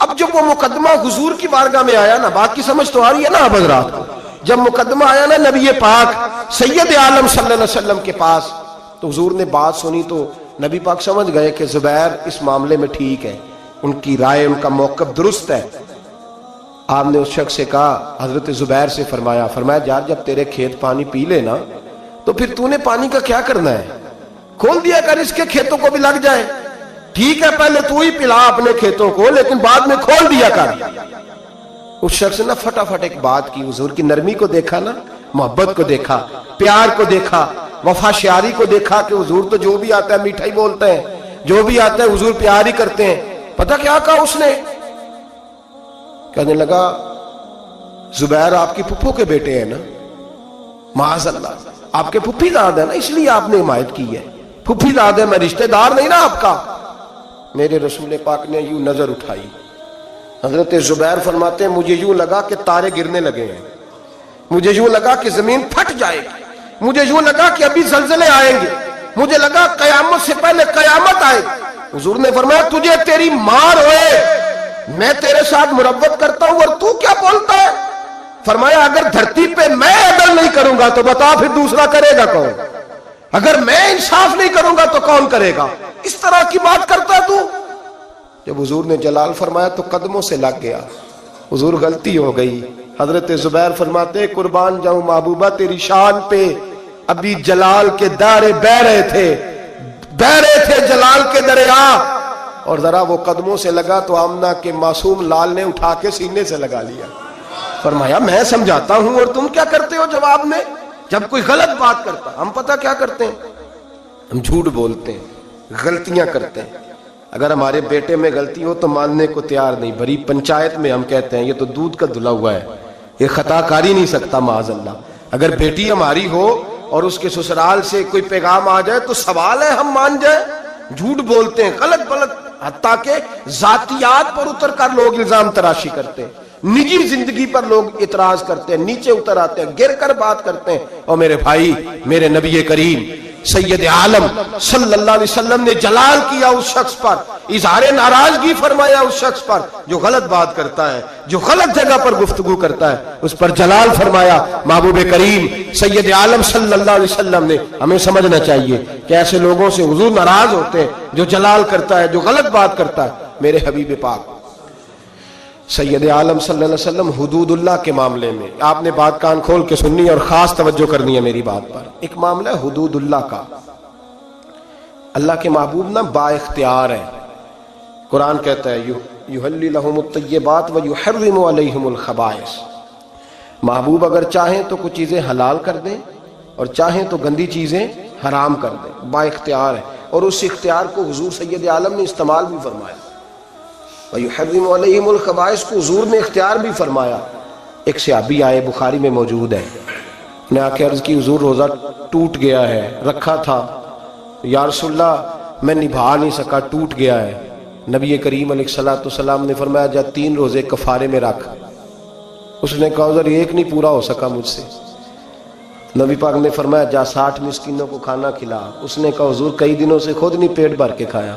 [SPEAKER 1] اب جب وہ مقدمہ حضور کی بارگاہ میں آیا نا, بات کی سمجھ تو آ رہی ہے نا اب حضرات کو, جب مقدمہ آیا نا نبی پاک سید عالم صلی اللہ علیہ وسلم کے پاس, تو حضور نے بات سنی تو نبی پاک سمجھ گئے کہ زبیر اس معاملے میں ٹھیک ہے, ان کی رائے ان کا موقف درست ہے. آپ نے اس شخص سے کہا, حضرت زبیر سے فرمایا یار جب تیرے کھیت پانی پی لے نا تو پھر تو نے پانی کا کیا کرنا ہے, کھول دیا کر, اس کے کھیتوں کو بھی لگ جائے. ٹھیک ہے پہلے تو ہی پلا اپنے کھیتوں کو, لیکن بعد میں کھول دیا کر. اس شخص نے فٹافٹ ایک بات کی, حضور کی نرمی کو دیکھا نا, محبت کو دیکھا, پیار کو دیکھا, وفا شیاری کو دیکھا کہ حضور تو جو بھی آتا ہے میٹھا ہی بولتے ہیں, جو بھی آتا ہے حضور پیار ہی کرتے ہیں. پتہ کیا کہا اس نے, کہنے لگا زبیر آپ کی پھپھو کے بیٹے ہیں نا, معاذ اللہ آپ کے پھپھی داد ہے نا, اس لیے آپ نے حمایت کی ہے. پھپھی داد ہے, میں رشتہ دار نہیں نا آپ کا. میرے رسول پاک نے یوں نظر اٹھائی, حضرت زبیر فرماتے ہیں مجھے یوں لگا کہ تارے گرنے لگے ہیں, مجھے یوں لگا کہ زمین پھٹ جائے گی, مجھے یوں لگا کہ ابھی زلزلے آئیں گے, مجھے لگا قیامت سے پہلے قیامت آئے. حضور نے فرمایا تجھے تیری مار ہوئے, میں تیرے ساتھ مروت کرتا ہوں اور تو کیا بولتا ہے. فرمایا اگر دھرتی پہ میں عدل نہیں کروں گا تو بتا پھر دوسرا کرے گا کون, اگر میں انصاف نہیں کروں گا تو کون کرے گا. اس طرح کی بات کرتا ہے تو. جب حضور نے جلال فرمایا تو قدموں سے لگ گیا, حضور غلطی ہو گئی. حضرت زبیر فرماتے قربان جاؤں محبوبہ تیری شان پہ, ابھی جلال کے دارے بہ رہے تھے جلال کے دریا, اور ذرا وہ قدموں سے لگا تو آمنہ کے معصوم لال نے اٹھا کے سینے سے لگا لیا. فرمایا میں سمجھاتا ہوں اور تم کیا کرتے ہو جواب میں. جب کوئی غلط بات کرتا ہم پتہ کیا کرتے ہیں, ہم جھوٹ بولتے ہیں, غلطیاں کرتے ہیں. اگر ہمارے بیٹے میں غلطی ہو تو ماننے کو تیار نہیں, بڑی پنچایت میں ہم کہتے ہیں یہ تو دودھ کا دھلا ہوا ہے, یہ خطا کر ہی نہیں سکتا معاذ اللہ. اگر بیٹی ہماری ہو اور اس کے سسرال سے کوئی پیغام آ جائے تو سوال ہے ہم مان جائیں. جھوٹ بولتے ہیں, غلط حتیٰ کہ ذاتیات پر اتر کر لوگ الزام تراشی کرتے ہیں, نجی زندگی پر لوگ اعتراض کرتے ہیں, نیچے اتر آتے ہیں, گر کر بات کرتے ہیں. اور میرے بھائی, میرے نبی کریم سید عالم صلی اللہ علیہ وسلم نے جلال کیا اس شخص پر، اظہار ناراضگی فرمایا اس شخص پر جو غلط بات کرتا ہے، جو غلط جگہ پر گفتگو کرتا ہے، اس پر جلال فرمایا محبوب کریم سید عالم صلی اللہ علیہ وسلم نے۔ ہمیں سمجھنا چاہیے کہ ایسے لوگوں سے حضور ناراض ہوتے ہیں جو جلال کرتا ہے، جو غلط بات کرتا ہے۔ میرے حبیب پاک سید عالم صلی اللہ علیہ وسلم حدود اللہ کے معاملے میں، آپ نے بات کان کھول کے سننی اور خاص توجہ کرنی ہے میری بات پر۔ ایک معاملہ ہے حدود اللہ کا۔ اللہ کے محبوب نا با اختیار ہے۔ قرآن کہتا ہے یحلی لہم الطیبات ویحرم علیہم الخبائث۔ محبوب اگر چاہیں تو کچھ چیزیں حلال کر دیں اور چاہیں تو گندی چیزیں حرام کر دیں، با اختیار ہے، اور اس اختیار کو حضور سید عالم نے استعمال بھی فرمایا۔ وَيُحَرِّمُ عَلَيْهِمُ الْخَبَائِثَ کو حضور نے اختیار بھی فرمایا۔ ایک صحابی آئے، بخاری میں موجود ہے، نے آ کے عرض کی حضور روزہ ٹوٹ گیا ہے، رکھا تھا، یا رسول اللہ میں نبھا نہیں سکا، ٹوٹ گیا ہے۔ نبی کریم علیہ السلام نے فرمایا جا 3 روزے کفارے میں رکھ۔ اس نے کہا حضور ایک نہیں پورا ہو سکا مجھ سے۔ نبی پاک نے فرمایا جا 60 مسکینوں کو کھانا کھلا۔ اس نے کہا حضور کئی دنوں سے خود نہیں پیٹ بھر کے کھایا۔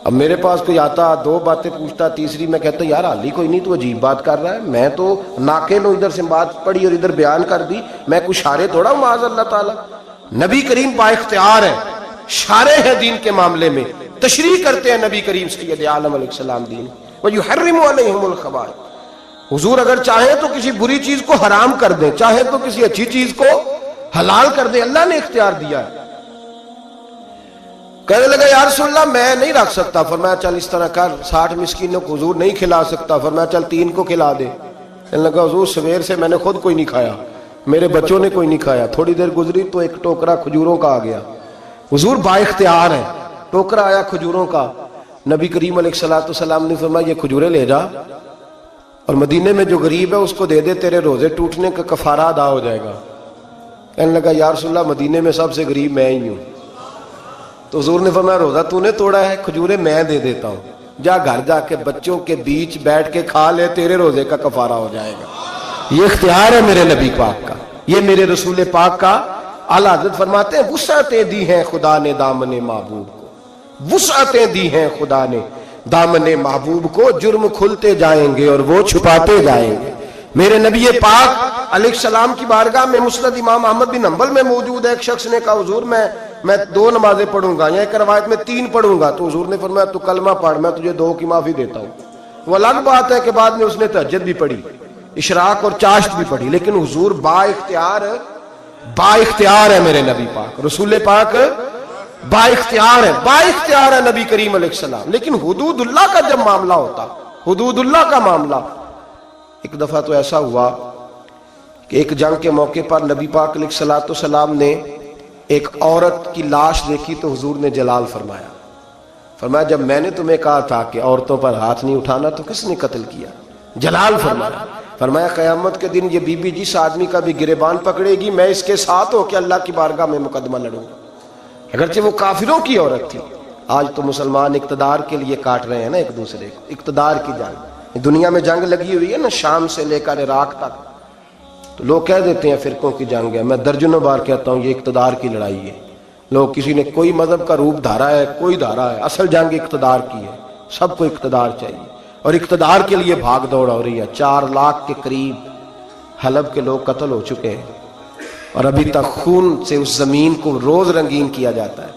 [SPEAKER 1] اب میرے پاس کوئی آتا 2 باتیں پوچھتا، تیسری میں کہتا یار حالی کوئی نہیں، تو عجیب بات کر رہا ہے، میں تو ناقل ہوں، ادھر سے بات پڑھی اور ادھر بیان کر دی، میں کوئی شارع تھوڑا ہوں معاذ اللہ تعالی۔ نبی کریم با اختیار ہے، شارع ہے دین کے معاملے میں، تشریح کرتے ہیں نبی کریم سید عالم علیہ السلام دین۔ وَيُحَرِّمُ عَلَيْهِمُ الْخَبَائِثَ، حضور اگر چاہیں تو کسی بری چیز کو حرام کر دیں، چاہیں تو کسی اچھی چیز کو حلال کر دیں، اللہ نے اختیار دیا ہے۔ کہنے لگا یا رسول اللہ میں نہیں رکھ سکتا۔ فرمایا چل اس طرح کر، 60 مسکینوں کو حضور نہیں کھلا سکتا، فرمایا چل 3 کو کھلا دے۔ کہنے لگا حضور سویر سے میں نے خود کوئی نہیں کھایا، میرے بچوں نے کوئی نہیں کھایا، تھوڑی دیر گزری تو ایک ٹوکرا کھجوروں کا آ گیا۔ حضور با اختیار ہے، ٹوکرا آیا کھجوروں کا۔ نبی کریم علیہ السلام نے فرمایا یہ کھجوریں لے جا اور مدینے میں جو غریب ہے اس کو دے دے، تیرے روزے ٹوٹنے کا کفارہ ادا ہو جائے گا۔ کہنے لگا یا رسول اللہ مدینے میں سب سے غریب میں ہی ہوں۔ تو حضور نے فرمایا روزہ تو نے توڑا ہے، کھجوریں میں دے دیتا ہوں، جا گھر جا کے بچوں کے بیچ بیٹھ کے کھا لے، تیرے روزے کا کفارہ ہو جائے گا۔ یہ اختیار ہے میرے نبی پاک کا، یہ میرے رسول پاک کا۔ اعلیٰ حضرت فرماتے ہیں وسعتیں دی ہیں خدا نے دامن محبوب کو، وسعتیں دی ہیں خدا نے دامن محبوب کو، جرم کھلتے جائیں گے اور وہ چھپاتے جائیں گے۔ میرے نبی پاک علیہ السلام کی بارگاہ میں مسند امام احمد بن حنبل میں موجود ہے، ایک شخص نے کہا حضور میں 2 نمازیں پڑھوں گا، یا ایک روایت میں 3 پڑھوں گا۔ تو حضور نے فرمایا تو کلمہ پڑھ، میں تجھے 2 کی معافی دیتا ہوں۔ وہ الگ بات ہے کہ بعد میں اس نے تہجد بھی پڑھی، اشراق اور چاشت بھی پڑھی، لیکن حضور با اختیار ہے میرے نبی پاک، رسول پاک با اختیار ہے نبی کریم علیہ السلام۔ لیکن حدود اللہ کا جب معاملہ ہوتا، حدود اللہ کا معاملہ، ایک دفعہ تو ایسا ہوا کہ ایک جنگ کے موقع پر نبی پاک علیہ السلام نے ایک عورت کی لاش دیکھی تو حضور نے جلال فرمایا جب میں نے تمہیں کہا تھا کہ عورتوں پر ہاتھ نہیں اٹھانا تو کس نے قتل کیا؟ جلال فرمایا قیامت کے دن یہ بی بی جس آدمی کا بھی گریبان پکڑے گی میں اس کے ساتھ ہو کے اللہ کی بارگاہ میں مقدمہ لڑوں گا، اگرچہ وہ کافروں کی عورت تھی۔ آج تو مسلمان اقتدار کے لیے کاٹ رہے ہیں نا ایک دوسرے کو، اقتدار کی جنگ، دنیا میں جنگ لگی ہوئی ہے نا، شام سے لے کر عراق تک، تو لوگ کہہ دیتے ہیں فرقوں کی جنگ ہے، میں درجنوں بار کہتا ہوں یہ اقتدار کی لڑائی ہے۔ لوگ کسی نے کوئی مذہب کا روپ دھارا ہے، کوئی دھارا ہے، اصل جنگ اقتدار کی ہے، سب کو اقتدار چاہیے اور اقتدار کے لیے بھاگ دوڑ ہو رہی ہے۔ 4 لاکھ کے قریب حلب کے لوگ قتل ہو چکے ہیں اور ابھی تک خون سے اس زمین کو روز رنگین کیا جاتا ہے،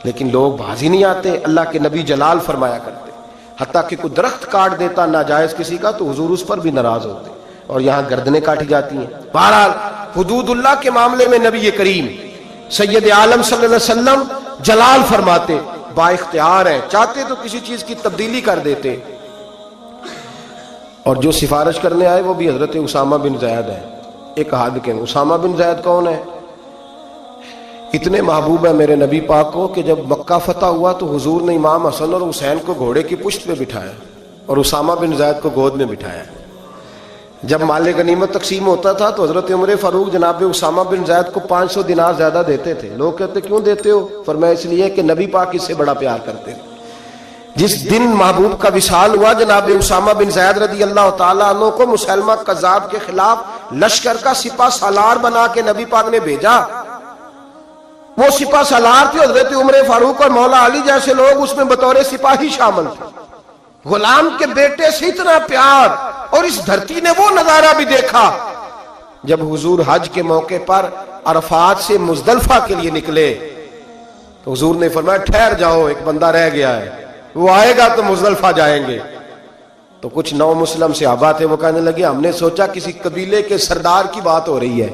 [SPEAKER 1] لیکن لوگ بازی نہیں آتے۔ اللہ کے نبی جلال فرمایا کرتے، حتیٰ کہ کوئی درخت کاٹ دیتا ناجائز کسی کا تو حضور اس پر بھی ناراض ہوتے، اور یہاں گردنیں کاٹی جاتی ہیں۔ بہرحال حدود اللہ کے معاملے میں نبی کریم سید عالم صلی اللہ علیہ وسلم جلال فرماتے، با اختیار ہے، چاہتے تو کسی چیز کی تبدیلی کر دیتے۔ اور جو سفارش کرنے آئے وہ بھی حضرت اسامہ بن زید ہے۔ ایک حد کے اسامہ بن زید کون ہے؟ اتنے محبوب ہے میرے نبی پاک کو کہ جب مکہ فتح ہوا تو حضور نے امام حسن اور حسین کو گھوڑے کی پشت پہ بٹھایا اور اسامہ بن زید کو گود میں بٹھایا۔ جب مال غنیمت تقسیم ہوتا تھا تو حضرت عمر فاروق جناب اسامہ بن زید کو 500 دینار زیادہ دیتے تھے۔ لوگ کہتے کیوں دیتے ہو؟ فرمایا اس لیے کہ نبی پاک اس سے بڑا پیار کرتے تھے۔ جس دن محبوب کا وصال ہوا جناب اسامہ بن زید رضی اللہ تعالیٰ عنہ کو مسلمہ کذاب کے خلاف لشکر کا سپہ سالار بنا کے نبی پاک نے بھیجا۔ وہ سپاہ سالار تھے، حضرت عمر فاروق اور مولا علی جیسے لوگ اس میں بطور سپاہی شامل تھے. غلام کے بیٹے سے اتنا پیار. اور اس دھرتی نے وہ نظارہ بھی دیکھا جب حضور حج کے موقع پر عرفات سے مزدلفہ کے لیے نکلے تو حضور نے فرمایا ٹھہر جاؤ، ایک بندہ رہ گیا ہے، وہ آئے گا تو مزدلفہ جائیں گے. تو کچھ نو مسلم صحابہ تھے، وہ کہنے لگے ہم نے سوچا کسی قبیلے کے سردار کی بات ہو رہی ہے.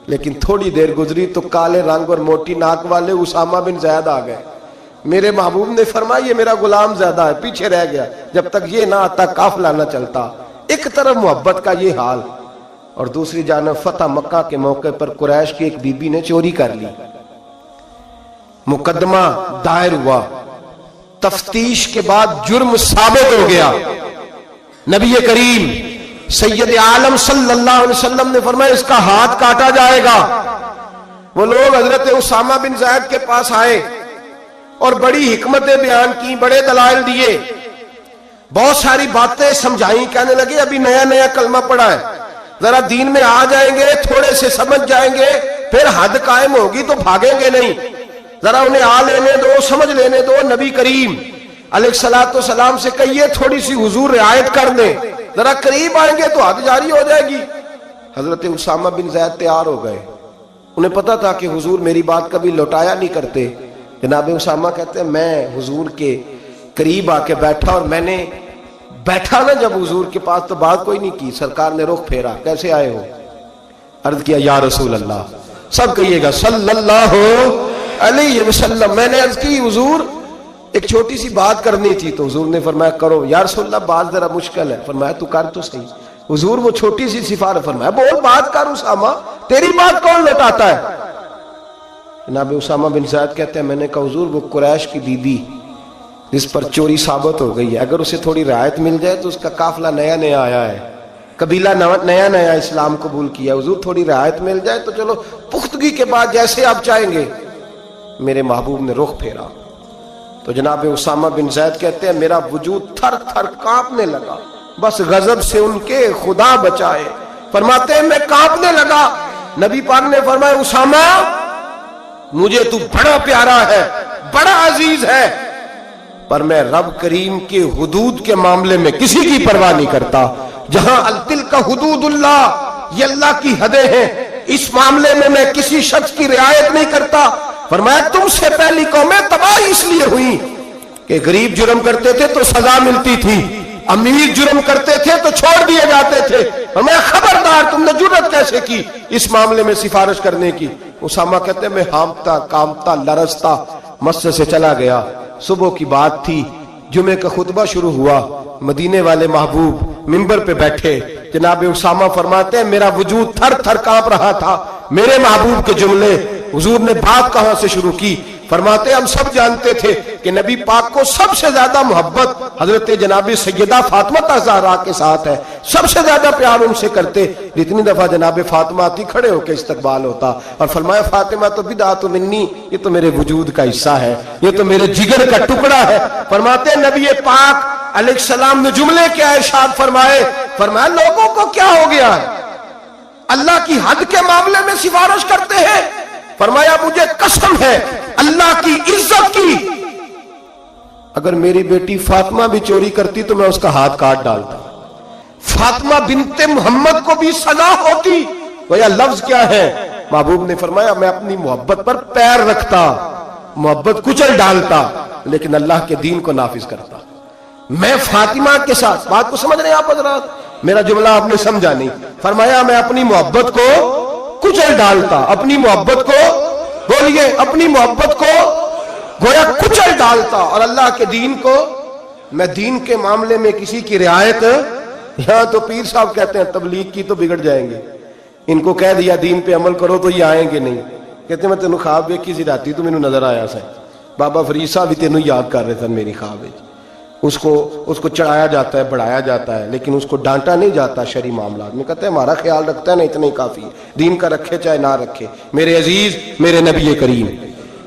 [SPEAKER 1] لیکن تھوڑی دیر گزری تو کالے رنگ اور موٹی ناک والے اسامہ بن زید آ گئے. میرے محبوب نے فرمایا یہ میرا غلام زیادہ ہے، پیچھے رہ گیا، جب تک یہ نہ آتا قافلہ نہ چلتا. ایک طرف محبت کا یہ حال، اور دوسری جانب فتح مکہ کے موقع پر قریش کی ایک بی بی نے چوری کر لی. مقدمہ دائر ہوا، تفتیش کے بعد جرم ثابت ہو گیا. نبی کریم سید عالم صلی اللہ علیہ وسلم نے فرمایا اس کا ہاتھ کاٹا جائے گا. وہ لوگ حضرت اسامہ بن زید کے پاس آئے اور بڑی حکمتیں بیان کی، بڑے دلائل دیے، بہت ساری باتیں سمجھائیں. کہنے لگے ابھی نیا نیا کلمہ پڑھا ہے، ذرا دین میں آ جائیں گے، تھوڑے سے سمجھ جائیں گے، پھر حد قائم ہوگی تو بھاگیں گے نہیں. ذرا انہیں آ لینے دو، سمجھ لینے دو. نبی کریم علیہ الصلوۃ والسلام سے کہیے تھوڑی سی حضور رعایت کر دیں، ذرا قریب آئیں گے تو حد جاری ہو جائے گی. حضرت اسامہ بن زید تیار ہو گئے. انہیں پتا تھا کہ حضور میری بات کبھی لوٹایا نہیں کرتے. جناب اسامہ کہتے ہیں میں حضور کے قریب آ کے بیٹھا، اور میں نے بیٹھا نا جب حضور کے پاس تو بات کوئی نہیں کی. سرکار نے رخ پھیرا، کیسے آئے ہو؟ عرض کیا یا رسول اللہ. سب کہیے گا صلی اللہ علیہ وسلم. میں نے عرض کی حضور ایک چھوٹی سی بات کرنی تھی. تو حضور نے فرمایا کرو. یا رسول اللہ بات ذرا مشکل ہے. فرمایا تو کر تو صحیح. حضور وہ چھوٹی سی سفارش. فرمایا بول بات کر اسامہ، تیری بات کون لوٹاتا ہے؟ جناب اسامہ بن زید کہتے ہیں میں نے کہا حضور وہ قریش کی بی بی جس پر چوری ثابت ہو گئی ہے، اگر اسے تھوڑی رعایت مل جائے تو اس کا قافلہ نیا نیا آیا ہے، قبیلہ نیا نیا اسلام قبول کیا، حضور تھوڑی رعایت مل جائے تو چلو پختگی کے بعد جیسے آپ چاہیں گے. میرے محبوب نے رخ پھیرا تو جناب اسامہ بن زید کہتے ہیں میرا وجود تھر تھر کانپنے لگا، بس غضب سے ان کے خدا بچائے. فرماتے ہیں میں کانپنے لگا. نبی پاک نے فرمایا اسامہ مجھے تو بڑا پیارا ہے، بڑا عزیز ہے، پر میں رب کریم کے حدود کے معاملے میں کسی کی پرواہ نہیں کرتا. جہاں تلک حدود اللہ، یہ اللہ کی حدیں ہیں، اس معاملے میں میں کسی شخص کی رعایت نہیں کرتا. فرمایا تم سے پہلی قومیں تباہ اس لیے ہوئی کہ غریب جرم کرتے تھے تو سزا ملتی تھی، امیر جرم کرتے تھے تو چھوڑ دیے جاتے تھے. فرمایا خبردار تم نے جرأت کیسے کی اس معاملے میں سفارش کرنے کی؟ اسامہ کہتے ہیں میں ہامتا کامتا لرزتا مسجد سے چلا گیا. صبح کی بات تھی، جمعے کا خطبہ شروع ہوا، مدینے والے محبوب منبر پہ بیٹھے. جناب اسامہ فرماتے ہیں میرا وجود تھر تھر کانپ رہا تھا. میرے محبوب کے جملے، حضور نے بات کہاں سے شروع کی؟ فرماتے ہیں ہم سب جانتے تھے کہ نبی پاک کو سب سے زیادہ محبت حضرت جناب سیدہ فاطمہ زہرا کے ساتھ ہے، سب سے زیادہ پیار ان سے کرتے. جتنی دفعہ جناب فاطمہ آتی کھڑے ہو کے استقبال ہوتا اور فرمایا فاطمہ تو بدعت منی، یہ تو میرے وجود کا حصہ ہے، یہ تو میرے جگر کا ٹکڑا ہے. فرماتے ہیں نبی پاک علیہ السلام نے جملے کیا ارشاد فرمائے؟ فرمایا لوگوں کو کیا ہو گیا ہے، اللہ کی حد کے معاملے میں سفارش کرتے ہیں. فرمایا مجھے قسم ہے اللہ کی عزت کی، اگر میری بیٹی فاطمہ بھی چوری کرتی تو میں اس کا ہاتھ کاٹ ڈالتا. فاطمہ بنت محمد کو بھی سزا ہوتی. وہ لفظ کیا ہے؟ محبوب نے فرمایا میں اپنی محبت پر پیر رکھتا، محبت کچل ڈالتا، لیکن اللہ کے دین کو نافذ کرتا. میں فاطمہ کے ساتھ، بات کو سمجھ رہے ہیں آپ حضرات؟ میرا جملہ آپ نے سمجھا نہیں. فرمایا میں اپنی محبت کو کچل ڈالتا، اپنی محبت کو بولیے، اپنی محبت کو گویا کچل ڈالتا، اور اللہ کے دین کو، میں دین کے معاملے میں کسی کی رعایت. یہاں تو پیر صاحب کہتے ہیں تبلیغ کی تو بگڑ جائیں گے، ان کو کہہ دیا دین پہ عمل کرو تو یہ آئیں گے نہیں. کہتے میں تینوں خواب دیکھی سی راتی تو مینوں نظر آیا سا بابا فرید صاحب بھی تینوں یاد کر رہے تھے میری خواب. اس کو چڑھایا جاتا ہے، بڑھایا جاتا ہے، لیکن اس کو ڈانٹا نہیں جاتا شرعی معاملات میں. کہتے ہیں ہمارا خیال رکھتا ہے نا اتنا ہی کافی ہے، دین کا رکھے چاہے نہ رکھے. میرے عزیز، میرے نبی کریم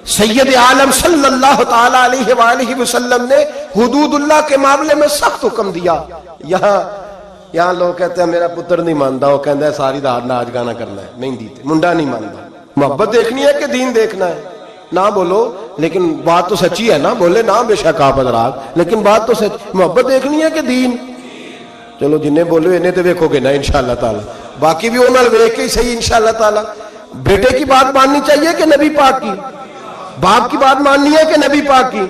[SPEAKER 1] سید عالم صلی اللہ تعالی علیہ وآلہ وسلم نے حدود اللہ کے معاملے میں سخت حکم دیا. یہاں لوگ کہتے ہیں میرا پتر نہیں مانتا، وہ کہتا ہے ساری رات ناچ گانا کرنا ہے، نہیں دیتے، منڈا نہیں مانتا. محبت دیکھنی ہے کہ دین دیکھنا ہے؟ نہ بولو لیکن بات تو سچی ہے نا, بولے نہ بے شک آپ حضرات, لیکن بات تو سچ. محبت دیکھنی ہے کہ دین؟ چلو جنہیں بولو انہیں تو دیکھو گے نا انشاءاللہ تعالی, باقی بھی انہوں نے دیکھ کے صحیح انشاءاللہ تعالی. بیٹے کی بات ماننی چاہیے کہ نبی پاک کی؟ باپ کی بات ماننی ہے کہ نبی پاک کی؟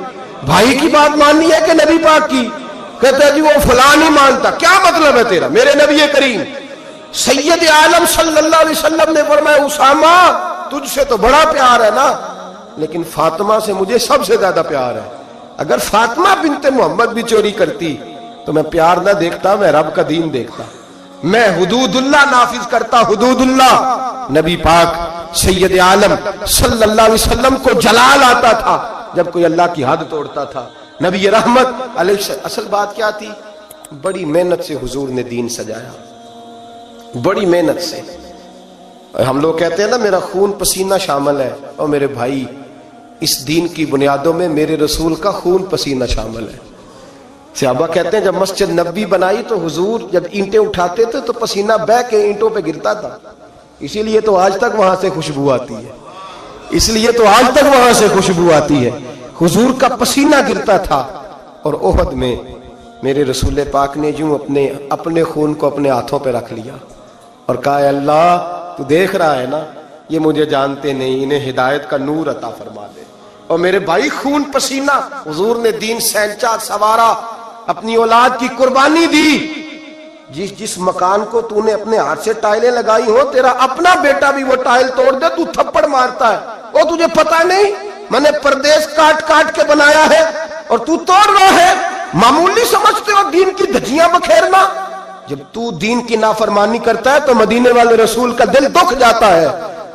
[SPEAKER 1] بھائی کی بات ماننی ہے کہ نبی پاک کی؟ کہتا ہے جی وہ فلاں نہیں مانتا. کیا مطلب ہے تیرا؟ میرے نبی کریم سید عالم صلی اللہ علیہ وسلم نے فرمایا اسامہ تجھ سے تو بڑا پیار ہے نا, لیکن فاطمہ سے مجھے سب سے زیادہ پیار ہے. اگر فاطمہ بنت محمد بھی چوری کرتی تو میں پیار نہ دیکھتا, میں رب کا دین دیکھتا. میں حدود اللہ نافذ کرتا, حدود اللہ. نبی پاک سید عالم صلی اللہ علیہ وسلم کو جلال آتا تھا جب کوئی اللہ کی حد توڑتا تھا. نبی رحمت علیہ اصل بات کیا تھی؟ بڑی محنت سے حضور نے دین سجایا, بڑی محنت سے. ہم لوگ کہتے ہیں نا میرا خون پسینہ شامل ہے, اور میرے بھائی اس دین کی بنیادوں میں میرے رسول کا خون پسینہ شامل ہے. صحابہ کہتے ہیں جب مسجد نبوی بنائی تو حضور جب اینٹیں اٹھاتے تھے تو پسینہ بہہ کے اینٹوں پہ گرتا تھا, اسی لیے تو آج تک وہاں سے خوشبو آتی ہے, اس لیے تو آج تک وہاں سے خوشبو آتی ہے. حضور کا پسینہ گرتا تھا. اور احد میں میرے رسول پاک نے یوں اپنے خون کو اپنے ہاتھوں پہ رکھ لیا اور کہا اے اللہ تو دیکھ رہا ہے نا, یہ مجھے جانتے نہیں, انہیں ہدایت کا نور عطا فرما دے. اور میرے بھائی خون پسینہ حضور نے دین سینچا سوارا, اپنی اولاد کی قربانی دی. جس مکان کو تو نے اپنے ہاتھ سے ٹائلیں لگائی ہو, تیرا اپنا بیٹا بھی وہ ٹائل توڑ دے تو تھپڑ مارتا ہے. وہ تجھے پتا نہیں میں نے پردیس کاٹ کاٹ کے بنایا ہے اور تو توڑ رہا ہے. معمولی سمجھتے ہو دین کی دھجیاں بکھیرنا؟ جب تو دین کی نافرمانی کرتا ہے تو مدینے والے رسول کا دل دکھ جاتا ہے.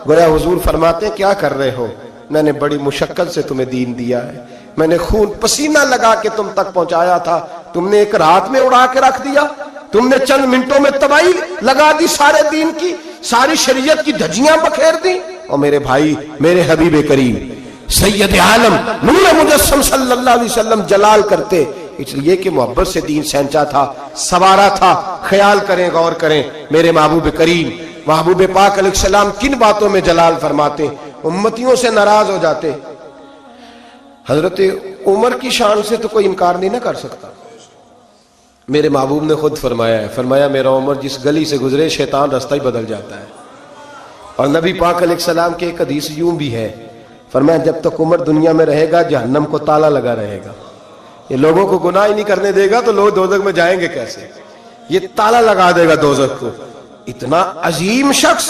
[SPEAKER 1] گویا حضور فرماتے ہیں کیا کر رہے ہو, میں نے بڑی مشقت سے تمہیں دین دیا ہے, میں نے خون پسینہ لگا کے تم تک پہنچایا تھا, تم نے ایک رات میں اڑا کے رکھ دیا, تم نے چند منٹوں میں تباہی لگا دی سارے دین کی, ساری شریعت کی دھجیاں بکھیر دی. اور میرے بھائی میرے حبیب کریم سید عالم نور مجسم صلی اللہ علیہ وسلم جلال کرتے اس لیے کہ محبت سے دین سینچا تھا, سوارا تھا. خیال کریں, غور کریں, میرے محبوب کریم محبوب پاک علیہ السلام کن باتوں میں جلال فرماتے, امتیوں سے ناراض ہو جاتے. حضرت عمر کی شان سے تو کوئی انکار نہیں نہ کر سکتا. میرے محبوب نے خود فرمایا ہے, فرمایا میرا عمر جس گلی سے گزرے شیطان رستہ ہی بدل جاتا ہے. اور نبی پاک علیہ السلام کے ایک حدیث یوں بھی ہے, فرمایا جب تک عمر دنیا میں رہے گا جہنم کو تالا لگا رہے گا. یہ لوگوں کو گناہ ہی نہیں کرنے دے گا تو لوگ دوزخ میں جائیں گے کیسے, یہ تالا لگا دے گا دوزخ کو. اتنا عظیم شخص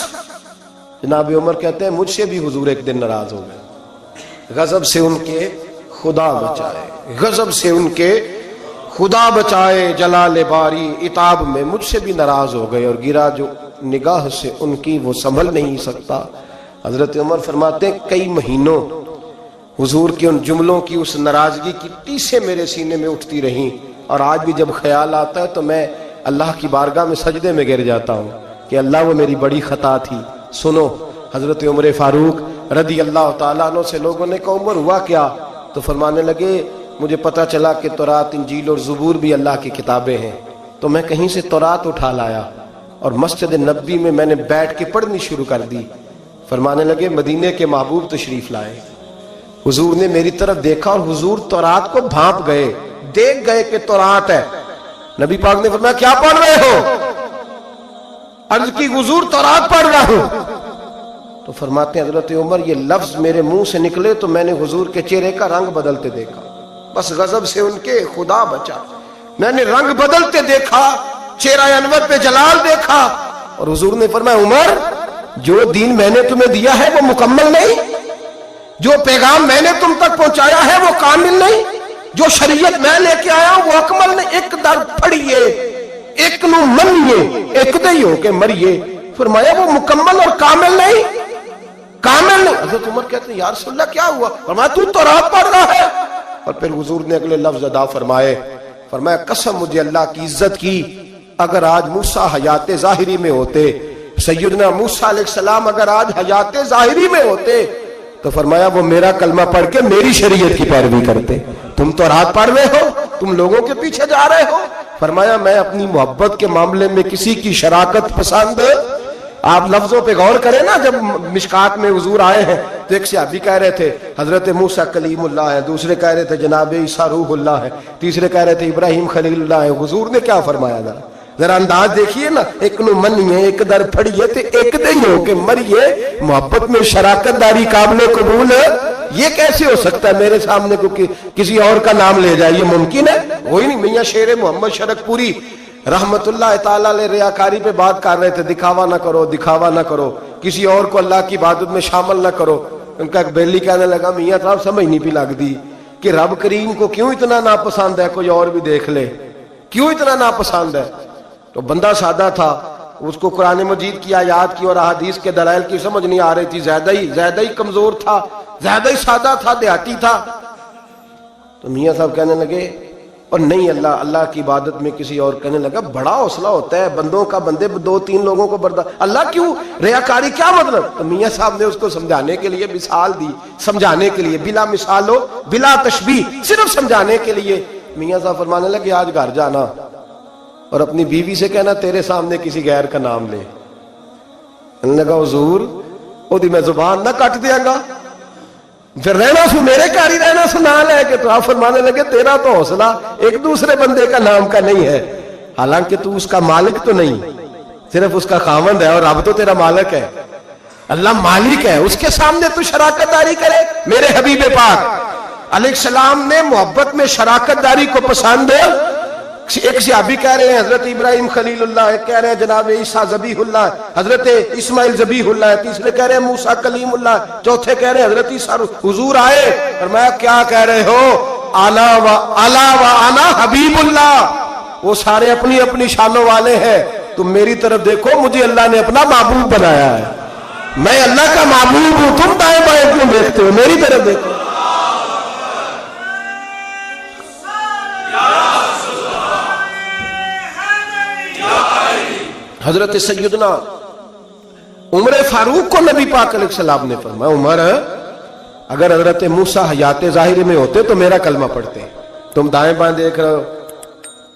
[SPEAKER 1] جناب عمر کہتے ہیں مجھ سے بھی حضور ایک دن ناراض ہو گئے, غضب سے ان کے خدا بچائے, غضب سے ان کے خدا بچائے, جلال باری عتاب میں مجھ سے بھی ناراض ہو گئے, اور گرا جو نگاہ سے ان کی وہ سنبھل نہیں سکتا. حضرت عمر فرماتے ہیں کئی مہینوں حضور کے ان جملوں کی اس ناراضگی کی ٹیسیں میرے سینے میں اٹھتی رہیں, اور آج بھی جب خیال آتا ہے تو میں اللہ کی بارگاہ میں سجدے میں گر جاتا ہوں کہ اللہ وہ میری بڑی خطا تھی. سنو حضرت عمر فاروق رضی اللہ تعالیٰ عنہ سے لوگوں نے کہا عمر ہوا کیا, تو فرمانے لگے مجھے پتا چلا کہ تورات انجیل اور زبور بھی اللہ کی کتابیں ہیں, تو میں کہیں سے تورات اٹھا لایا اور مسجد نبوی میں نے بیٹھ کے پڑھنی شروع کر دی. فرمانے لگے مدینے کے محبوب تشریف لائے, حضور نے میری طرف دیکھا اور حضور تورات کو بھانپ گئے, دیکھ گئے کہ تورات ہے. نبی پاک نے فرمایا کیا پڑھ رہے ہو؟ عرض کی حضور تورات پڑھ رہا ہوں. تو فرماتے ہیں حضرت عمر یہ لفظ میرے منہ سے نکلے تو میں نے حضور کے چہرے کا رنگ بدلتے دیکھا, بس غضب سے ان کے خدا بچا, میں نے رنگ بدلتے دیکھا, چہرہ انور پہ جلال دیکھا. اور حضور نے فرمایا عمر جو دین میں نے تمہیں دیا ہے وہ مکمل نہیں, جو پیغام میں نے تم تک پہنچایا ہے وہ کامل نہیں, جو شریعت میں لے کے آیا وہ اکمل نہیں. ایک در پھڑیے ایک نو منیے ایک دئی ہو کے مریے. فرمایا وہ مکمل اور کامل نہیں, کامل نہیں. حضرت عمر کہتے ہیں یا رسول اللہ کیا ہوا؟ فرمایا تو تورات پڑھ رہا ہے. اور پھر حضور نے اگلے لفظ ادا فرمائے, فرمایا قسم مجھے اللہ کی عزت کی اگر آج موسیٰ حیات ظاہری میں ہوتے, سیدنا موسیٰ علیہ السلام اگر آج حیات ظاہری میں ہوتے تو فرمایا وہ میرا کلمہ پڑھ کے میری شریعت کی پیروی کرتے. تم تو رات پڑھ رہے ہو, تم لوگوں کے پیچھے جا رہے ہو. فرمایا میں اپنی محبت کے معاملے میں کسی کی شراکت پسند, آپ لفظوں پہ غور کریں نا, جب مشکات میں حضور آئے ہیں تو ایک صحابی کہہ رہے تھے حضرت موسیٰ کلیم اللہ ہے، دوسرے کہہ رہے تھے جناب عیسیٰ روح اللہ ہے، تیسرے کہہ رہے تھے ابراہیم خلیل اللہ ہے۔ حضور نے کیا فرمایا ذرا انداز دیکھیے نا، ایک نو منیے ایک در پھڑیے تے ایک دے ہو کے مریے، محبت میں شراکت داری قابل قبول ہے۔ یہ کیسے ہو سکتا ہے میرے سامنے کو کسی اور کا نام لے جائے؟ یہ ممکن ہے؟ وہی نہیں۔ میاں شیر محمد شرک پوری رحمت اللہ تعالیٰ علیہ ریاکاری پہ بات کر رہے تھے، دکھاوا نہ کرو، دکھاوا نہ کرو، کسی اور کو اللہ کی عبادت میں شامل نہ کرو۔ ان کا ایک بیلی کہنے لگا میاں صاحب سمجھ نہیں پی لگ دی کہ رب کریم کو کیوں اتنا ناپسند ہے کوئی اور بھی دیکھ لے، کیوں اتنا ناپسند ہے؟ تو بندہ سادہ تھا، اس کو قرآن مجید کی آیات کی اور احادیث کے دلائل کی سمجھ نہیں آ رہی تھی، زیادہ ہی کمزور تھا، زیادہ ہی سادہ تھا، دیہاتی تھا۔ تو میاں صاحب کہنے لگے اور نہیں اللہ کی عبادت میں کسی اور، کہنے لگا بڑا حوصلہ ہوتا ہے بندوں کا، بندے دو تین لوگوں کو برداشت، اللہ کیوں ریاکاری کیا مطلب؟ تو میاں صاحب نے اس کو سمجھانے کے لیے مثال دی، سمجھانے کے لیے بلا مثال ہو بلا تشبیہ، صرف سمجھانے کے لیے۔ میاں صاحب فرمانے لگے آج گھر جانا اور اپنی بیوی سے کہنا تیرے سامنے کسی غیر کا نام لے۔ کہنے لگا حضور او دی میں زبان نہ کٹ دیاں گا، پھر رہنا سو میرے گھر ہی رہنا سو نہ لے کے۔ تو آپ فرمانے لگے تیرا تو حوصلہ ایک دوسرے بندے کا نام کا نہیں ہے، حالانکہ تو اس کا مالک تو نہیں، صرف اس کا خاوند ہے، اور اب تو تیرا مالک ہے، اللہ مالک ہے، اس کے سامنے تو شراکت داری کرے۔ میرے حبیب پاک علیہ السلام نے محبت میں شراکت داری کو پسند ہے۔ ایک صحابی کہہ رہے ہیں حضرت ابراہیم خلیل اللہ ہے، کہہ رہے ہیں جناب عیسیٰ ذبیح اللہ ہے، حضرت اسماعیل ذبیح اللہ ہے، تیسرے کہہ رہے ہیں موسیٰ کلیم اللہ ہے، چوتھے کہہ رہے ہیں حضرت عیسیٰ۔ حضور آئے فرمایا کیا کہہ رہے ہو؟ انا و انا حبیب اللہ۔ وہ سارے اپنی اپنی شانوں والے ہیں، تم میری طرف دیکھو، مجھے اللہ نے اپنا محبوب بنایا ہے، میں اللہ کا محبوب ہوں، تم دائیں بائیں کیوں دیکھتے ہو؟ میری طرف دیکھو۔ حضرت سیدنا عمر فاروق کو نبی پاک علیہ السلام نے فرمایا عمر اگر حضرت موسیٰ حیات ظاہری میں ہوتے تو میرا کلمہ پڑھتے، تم دائیں بائیں دیکھ رہے ہو،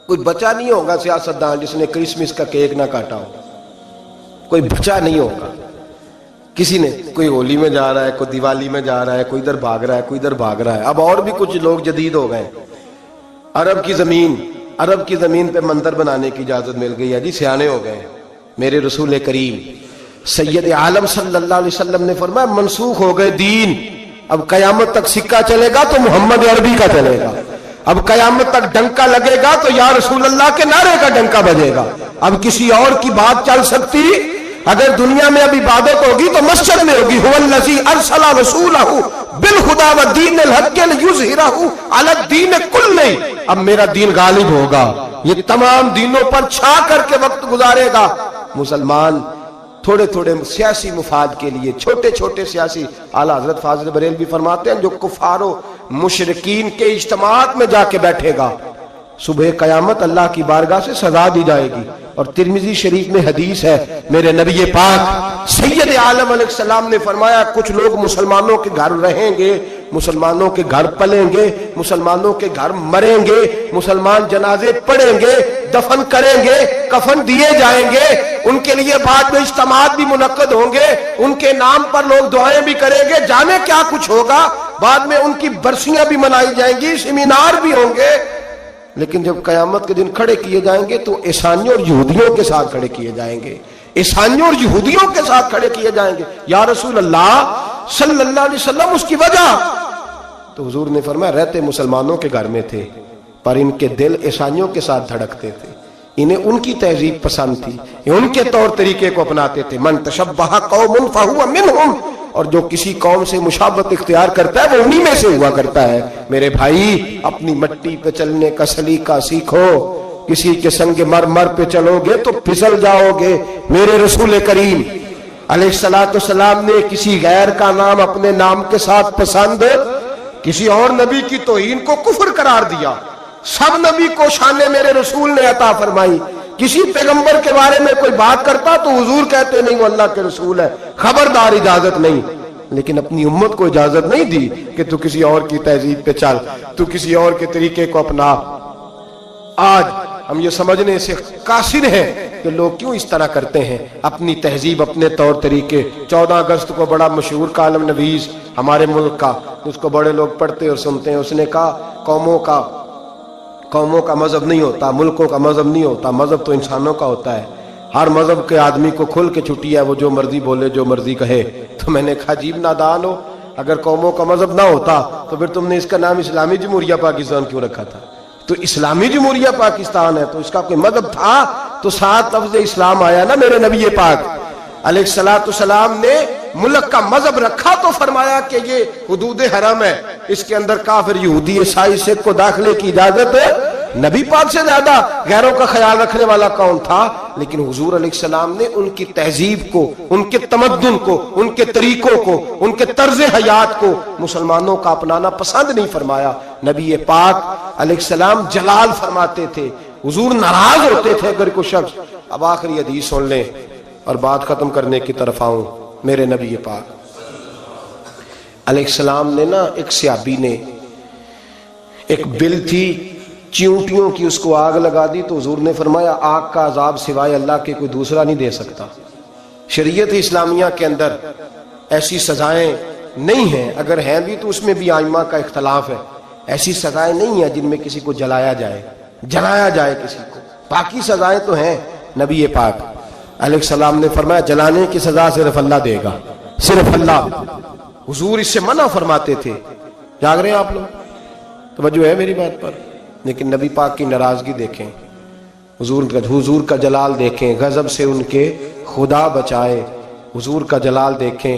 [SPEAKER 1] کوئی بچہ نہیں ہوگا سیاستدان جس نے کرسمس کا کیک نہ کاٹا ہو، کوئی بچہ نہیں ہوگا، کسی نے کوئی ہولی میں جا رہا ہے، کوئی دیوالی میں جا رہا ہے، کوئی ادھر بھاگ رہا ہے، کوئی ادھر بھاگ رہا ہے۔ اب اور بھی کچھ لوگ جدید ہو گئے، عرب کی زمین پہ مندر بنانے کی اجازت مل گئی ہے جی، سیانے ہو گئے۔ میرے رسول کریم سید عالم صلی اللہ علیہ وسلم نے فرمایا منسوخ ہو گئے دین، اب قیامت تک سکہ چلے گا تو محمد عربی کا چلے گا، اب قیامت تک ڈنکا لگے گا تو یا رسول اللہ کے نعرے کا ڈنکا بجے گا، اب کسی اور کی بات چل سکتی؟ اگر دنیا میں اب عبادت ہوگی تو مسجد میں ہوگی۔ هو الذی ارسل رسولہ بالہدی ودین الحق لیظہرہ علی الدین کلہ، اب میرا دین غالب ہوگا، یہ تمام دینوں پر چھا کر کے وقت گزارے گا۔ مسلمان تھوڑے تھوڑے سیاسی مفاد کے لیے، چھوٹے چھوٹے سیاسی، اعلیٰ حضرت فاضل بریلوی فرماتے ہیں جو کفار و مشرکین کے اجتماعات میں جا کے بیٹھے گا صبح قیامت اللہ کی بارگاہ سے سزا دی جائے گی۔ اور ترمذی شریف میں حدیث ہے، میرے نبی پاک سید عالم علیہ السلام نے فرمایا کچھ لوگ مسلمانوں کے گھر رہیں گے، مسلمانوں کے گھر پلیں گے، مسلمانوں کے گھر مریں گے، مسلمان جنازے پڑھیں گے، دفن کریں گے، کفن دیے جائیں گے، ان کے لیے بعد میں اجتماعات بھی منعقد ہوں گے، ان کے نام پر لوگ دعائیں بھی کریں گے، جانے کیا کچھ ہوگا، بعد میں ان کی برسیاں بھی منائی جائیں گی، سیمینار بھی ہوں گے۔ لیکن جب قیامت کے دن کھڑے کیے جائیں گے تو عیسائیوں اور یہودیوں کے ساتھ کھڑے کیے جائیں گے، عیسائیوں اور یہودیوں کے ساتھ کھڑے کیے جائیں گے۔ یا رسول اللہ صلی اللہ علیہ وسلم اس کی وجہ؟ تو حضور نے فرمایا رہتے مسلمانوں کے گھر میں تھے پر ان کے دل عیسائیوں کے ساتھ دھڑکتے تھے، انہیں ان کی تہذیب پسند تھی، ان کے طور طریقے کو اپناتے تھے۔ من تشبہ قوم فہو منہم، اور جو کسی قوم سے مشابہت اختیار کرتا ہے وہ انہی میں سے ہوا کرتا ہے۔ میرے بھائی اپنی مٹی پہ چلنے کا سلیقہ سیکھو، کسی کے سنگ مرمر پہ چلو گے تو پھسل جاؤ گے۔ میرے رسول کریم علیہ السلام نے کسی غیر کا نام اپنے نام کے ساتھ پسند، کسی اور نبی کی توہین کو کفر قرار دیا، سب نبی کو شان میرے رسول نے عطا فرمائی۔ کسی پیغمبر کے بارے میں کوئی بات کرتا تو حضور کہتے نہیں وہ اللہ کے رسول ہے، خبردار اجازت نہیں، لیکن اپنی امت کو اجازت نہیں دی کہ تو کسی اور کی تہذیب پہ چل، تو کسی اور کے طریقے کو اپنا۔ آج ہم یہ سمجھنے سے قاصر ہیں کہ لوگ کیوں اس طرح کرتے ہیں اپنی تہذیب اپنے طور طریقے. 14 اگست کو بڑا مشہور کالم نویس ہمارے ملک کا، اس کو بڑے لوگ پڑھتے اور سنتے ہیں، اس نے کہا قوموں کا مذہب نہیں ہوتا، ملکوں کا مذہب نہیں ہوتا، مذہب تو انسانوں کا ہوتا ہے. ہر مذہب کے آدمی کو کھل کے چھٹی ہے، وہ جو مرضی بولے جو مرضی کہے. تو میں نے کہا عجیب نادان ہو، اگر قوموں کا مذہب نہ ہوتا تو پھر تم نے اس کا نام اسلامی جمہوریہ پاکستان کیوں رکھا تھا؟ تو اسلامی جمہوریہ پاکستان ہے تو اس کا کوئی مذہب تھا تو 7 لفظ اسلام آیا نا. میرے نبی پاک علیہ السلام نے ملک کا مذہب رکھا تو فرمایا کہ یہ حدود حرم ہے، اس کے اندر کافر یہودی عیسائی سکھ کو داخلے کی اجازت ہے. نبی پاک سے زیادہ غیروں کا خیال رکھنے والا کون تھا؟ لیکن حضور علیہ السلام نے ان کی تہذیب کو، ان کے تمدن کو، ان کے طریقوں کو، ان کے طرز حیات کو مسلمانوں کا اپنانا پسند نہیں فرمایا. نبی پاک علیہ السلام جلال فرماتے تھے، حضور ناراض ہوتے تھے اگر کوئی شخص. اب آخری حدیث سن لیں اور بات ختم کرنے کی طرف آؤں. میرے نبی پاک علیہ السلام نے نا، ایک صحابی نے ایک بل تھی چیونٹیوں کی، اس کو آگ لگا دی تو حضور نے فرمایا آگ کا عذاب سوائے اللہ کے کوئی دوسرا نہیں دے سکتا. شریعت اسلامیہ کے اندر ایسی سزائیں نہیں ہیں، اگر ہیں بھی تو اس میں بھی ائمہ کا اختلاف ہے. ایسی سزائیں نہیں ہیں جن میں کسی کو جلایا جائے کسی کو. باقی سزائیں تو ہیں. نبی پاک علیہ السلام نے فرمایا جلانے کی سزا صرف اللہ دے گا، صرف اللہ. حضور اس سے منع فرماتے تھے. جاگ رہے ہیں آپ لوگ؟ توجہ ہے میری بات پر؟ لیکن نبی پاک کی ناراضگی دیکھیں، حضور کا جلال دیکھیں، غضب سے ان کے خدا بچائے. حضور کا جلال دیکھیں.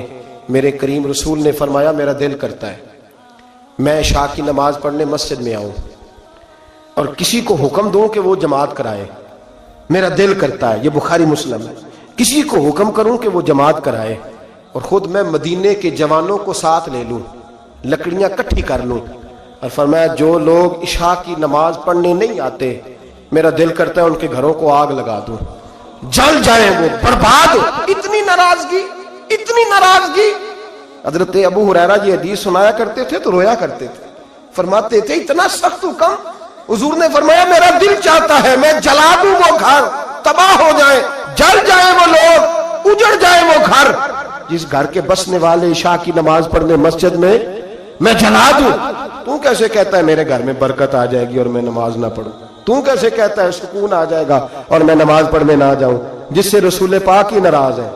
[SPEAKER 1] میرے کریم رسول نے فرمایا میرا دل کرتا ہے میں عشاء کی نماز پڑھنے مسجد میں آؤں اور کسی کو حکم دوں کہ وہ جماعت کرائے. میرا دل کرتا ہے، یہ بخاری مسلم ہے، کسی کو حکم کروں کہ وہ جماعت کرائے اور خود میں مدینے کے جوانوں کو ساتھ لے لوں، لکڑیاں کٹھی کر لوں. اور فرمایا جو لوگ عشاء کی نماز پڑھنے نہیں آتے میرا دل کرتا ہے ان کے گھروں کو آگ لگا دوں، جل جائیں وہ، برباد ہو. اتنی ناراضگی. حضرت ابو ہریرہ یہ حدیث سنایا کرتے تھے تو رویا کرتے تھے. فرماتے تھے اتنا سخت حکم. حضور نے فرمایا میرا دل چاہتا ہے میں جلا دوں وہ گھر، تباہ ہو جائیں، جل جائیں وہ لوگ، اجڑ جائیں وہ گھر جس گھر کے بسنے والے عشاء کی نماز پڑھنے مسجد میں جلا دوں. تو کیسے کہتا ہے میرے گھر میں برکت آ جائے گی اور میں نماز نہ پڑھوں؟ تو کیسے کہتا ہے سکون آ جائے گا اور میں نماز پڑھنے نہ جاؤں؟ جس سے رسول پاک ہی ناراض ہے،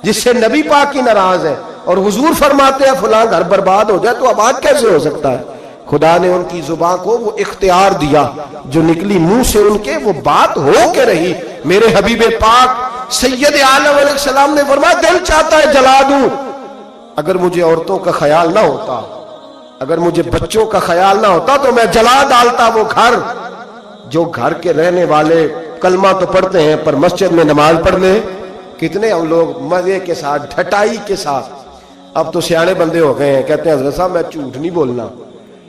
[SPEAKER 1] جس سے نبی پاک ہی ناراض ہے اور حضور فرماتے ہیں فلاں گھر برباد ہو جائے تو اب آج کیسے ہو سکتا ہے؟ خدا نے ان کی زبان کو وہ اختیار دیا، جو نکلی منہ سے ان کے وہ بات ہو کے رہی. میرے حبیب پاک سید عالم علیہ السلام نے فرمایا دل چاہتا ہے جلا دوں. اگر مجھے عورتوں کا خیال نہ ہوتا، اگر مجھے بچوں کا خیال نہ ہوتا تو میں جلا ڈالتا وہ گھر جو گھر کے رہنے والے کلمہ تو پڑھتے ہیں پر مسجد میں نماز پڑھنے کتنے ہم لوگ مزے کے ساتھ، ڈھٹائی کے ساتھ. اب تو سیانے بندے ہو گئے ہیں، کہتے ہیں حضرت صاحب میں جھوٹ نہیں بولنا،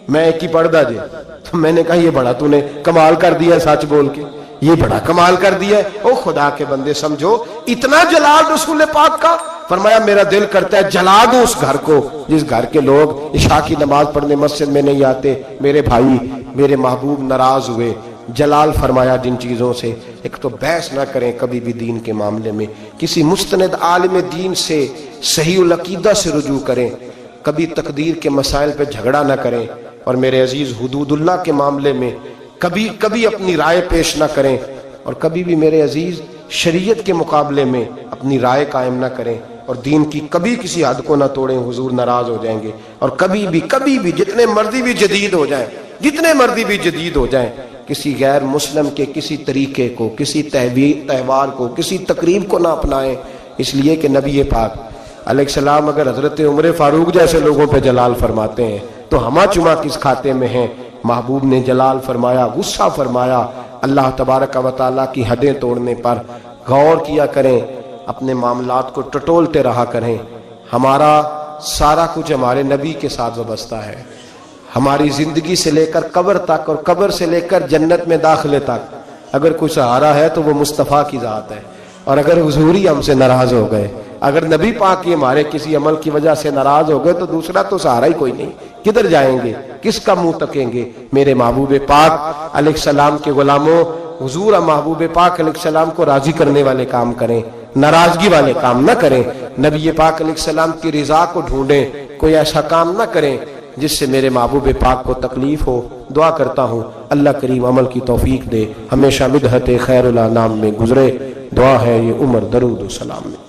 [SPEAKER 1] میں ایک ہی پڑھ دا جی. تو میں نے کہا یہ بڑا تو نے کمال کر دیا سچ بول کے، یہ بڑا کمال کر دیا ہے. او خدا کے بندے سمجھو اتنا جلال رسول پاک کا. فرمایا میرا دل کرتا ہے جلا دوں اس گھر کو جس گھر کے لوگ عشاء کی نماز پڑھنے مسجد میں نہیں آتے. میرے بھائی میرے محبوب ناراض ہوئے. جلال فرمایا جن چیزوں سے. ایک تو بحث نہ کریں کبھی بھی دین کے معاملے میں، کسی مستند عالم دین سے صحیح العقیدہ سے رجوع کریں، کبھی تقدیر کے مسائل پہ جھگڑا نہ کریں. اور میرے عزیز حدود اللہ کے معاملے میں کبھی اپنی رائے پیش نہ کریں اور کبھی بھی میرے عزیز شریعت کے مقابلے میں اپنی رائے قائم نہ کریں اور دین کی کبھی کسی حد کو نہ توڑیں. حضور ناراض ہو جائیں گے. اور کبھی بھی جتنے مرضی بھی جدید ہو جائیں کسی غیر مسلم کے کسی طریقے کو، کسی تہوار کو، کسی تقریب کو نہ اپنائیں. اس لیے کہ نبی پاک علیہ السلام اگر حضرت عمر فاروق جیسے لوگوں پہ جلال فرماتے ہیں تو ہما چما کس کھاتے میں ہیں؟ محبوب نے جلال فرمایا، غصہ فرمایا. اللہ تبارک و تعالیٰ کی حدیں توڑنے پر غور کیا کریں، اپنے معاملات کو ٹٹولتے رہا کریں. ہمارا سارا کچھ ہمارے نبی کے ساتھ وابستہ ہے. ہماری زندگی سے لے کر قبر تک اور قبر سے لے کر جنت میں داخلے تک اگر کوئی سہارا ہے تو وہ مصطفیٰ کی ذات ہے. اور اگر حضور ہی ہم سے ناراض ہو گئے، اگر نبی پاک ہی ہمارے کسی عمل کی وجہ سے ناراض ہو گئے تو دوسرا تو سہارا ہی کوئی نہیں. کدھر جائیں گے؟ کس کا منہ تکیں گے؟ میرے محبوب پاک علیہ السلام کے غلاموں، حضور محبوب پاک علیہ السلام کو راضی کرنے والے کام کریں، ناراضگی والے کام نہ کریں، نبی پاک علیہ السلام کی رضا کو ڈھونڈیں، کوئی ایسا کام نہ کریں جس سے میرے محبوب پاک کو تکلیف ہو۔ دعا کرتا ہوں اللہ کریم عمل کی توفیق دے، ہمیشہ مدحت خیر الانام میں گزرے۔ دعا ہے یہ عمر درود و سلام میں۔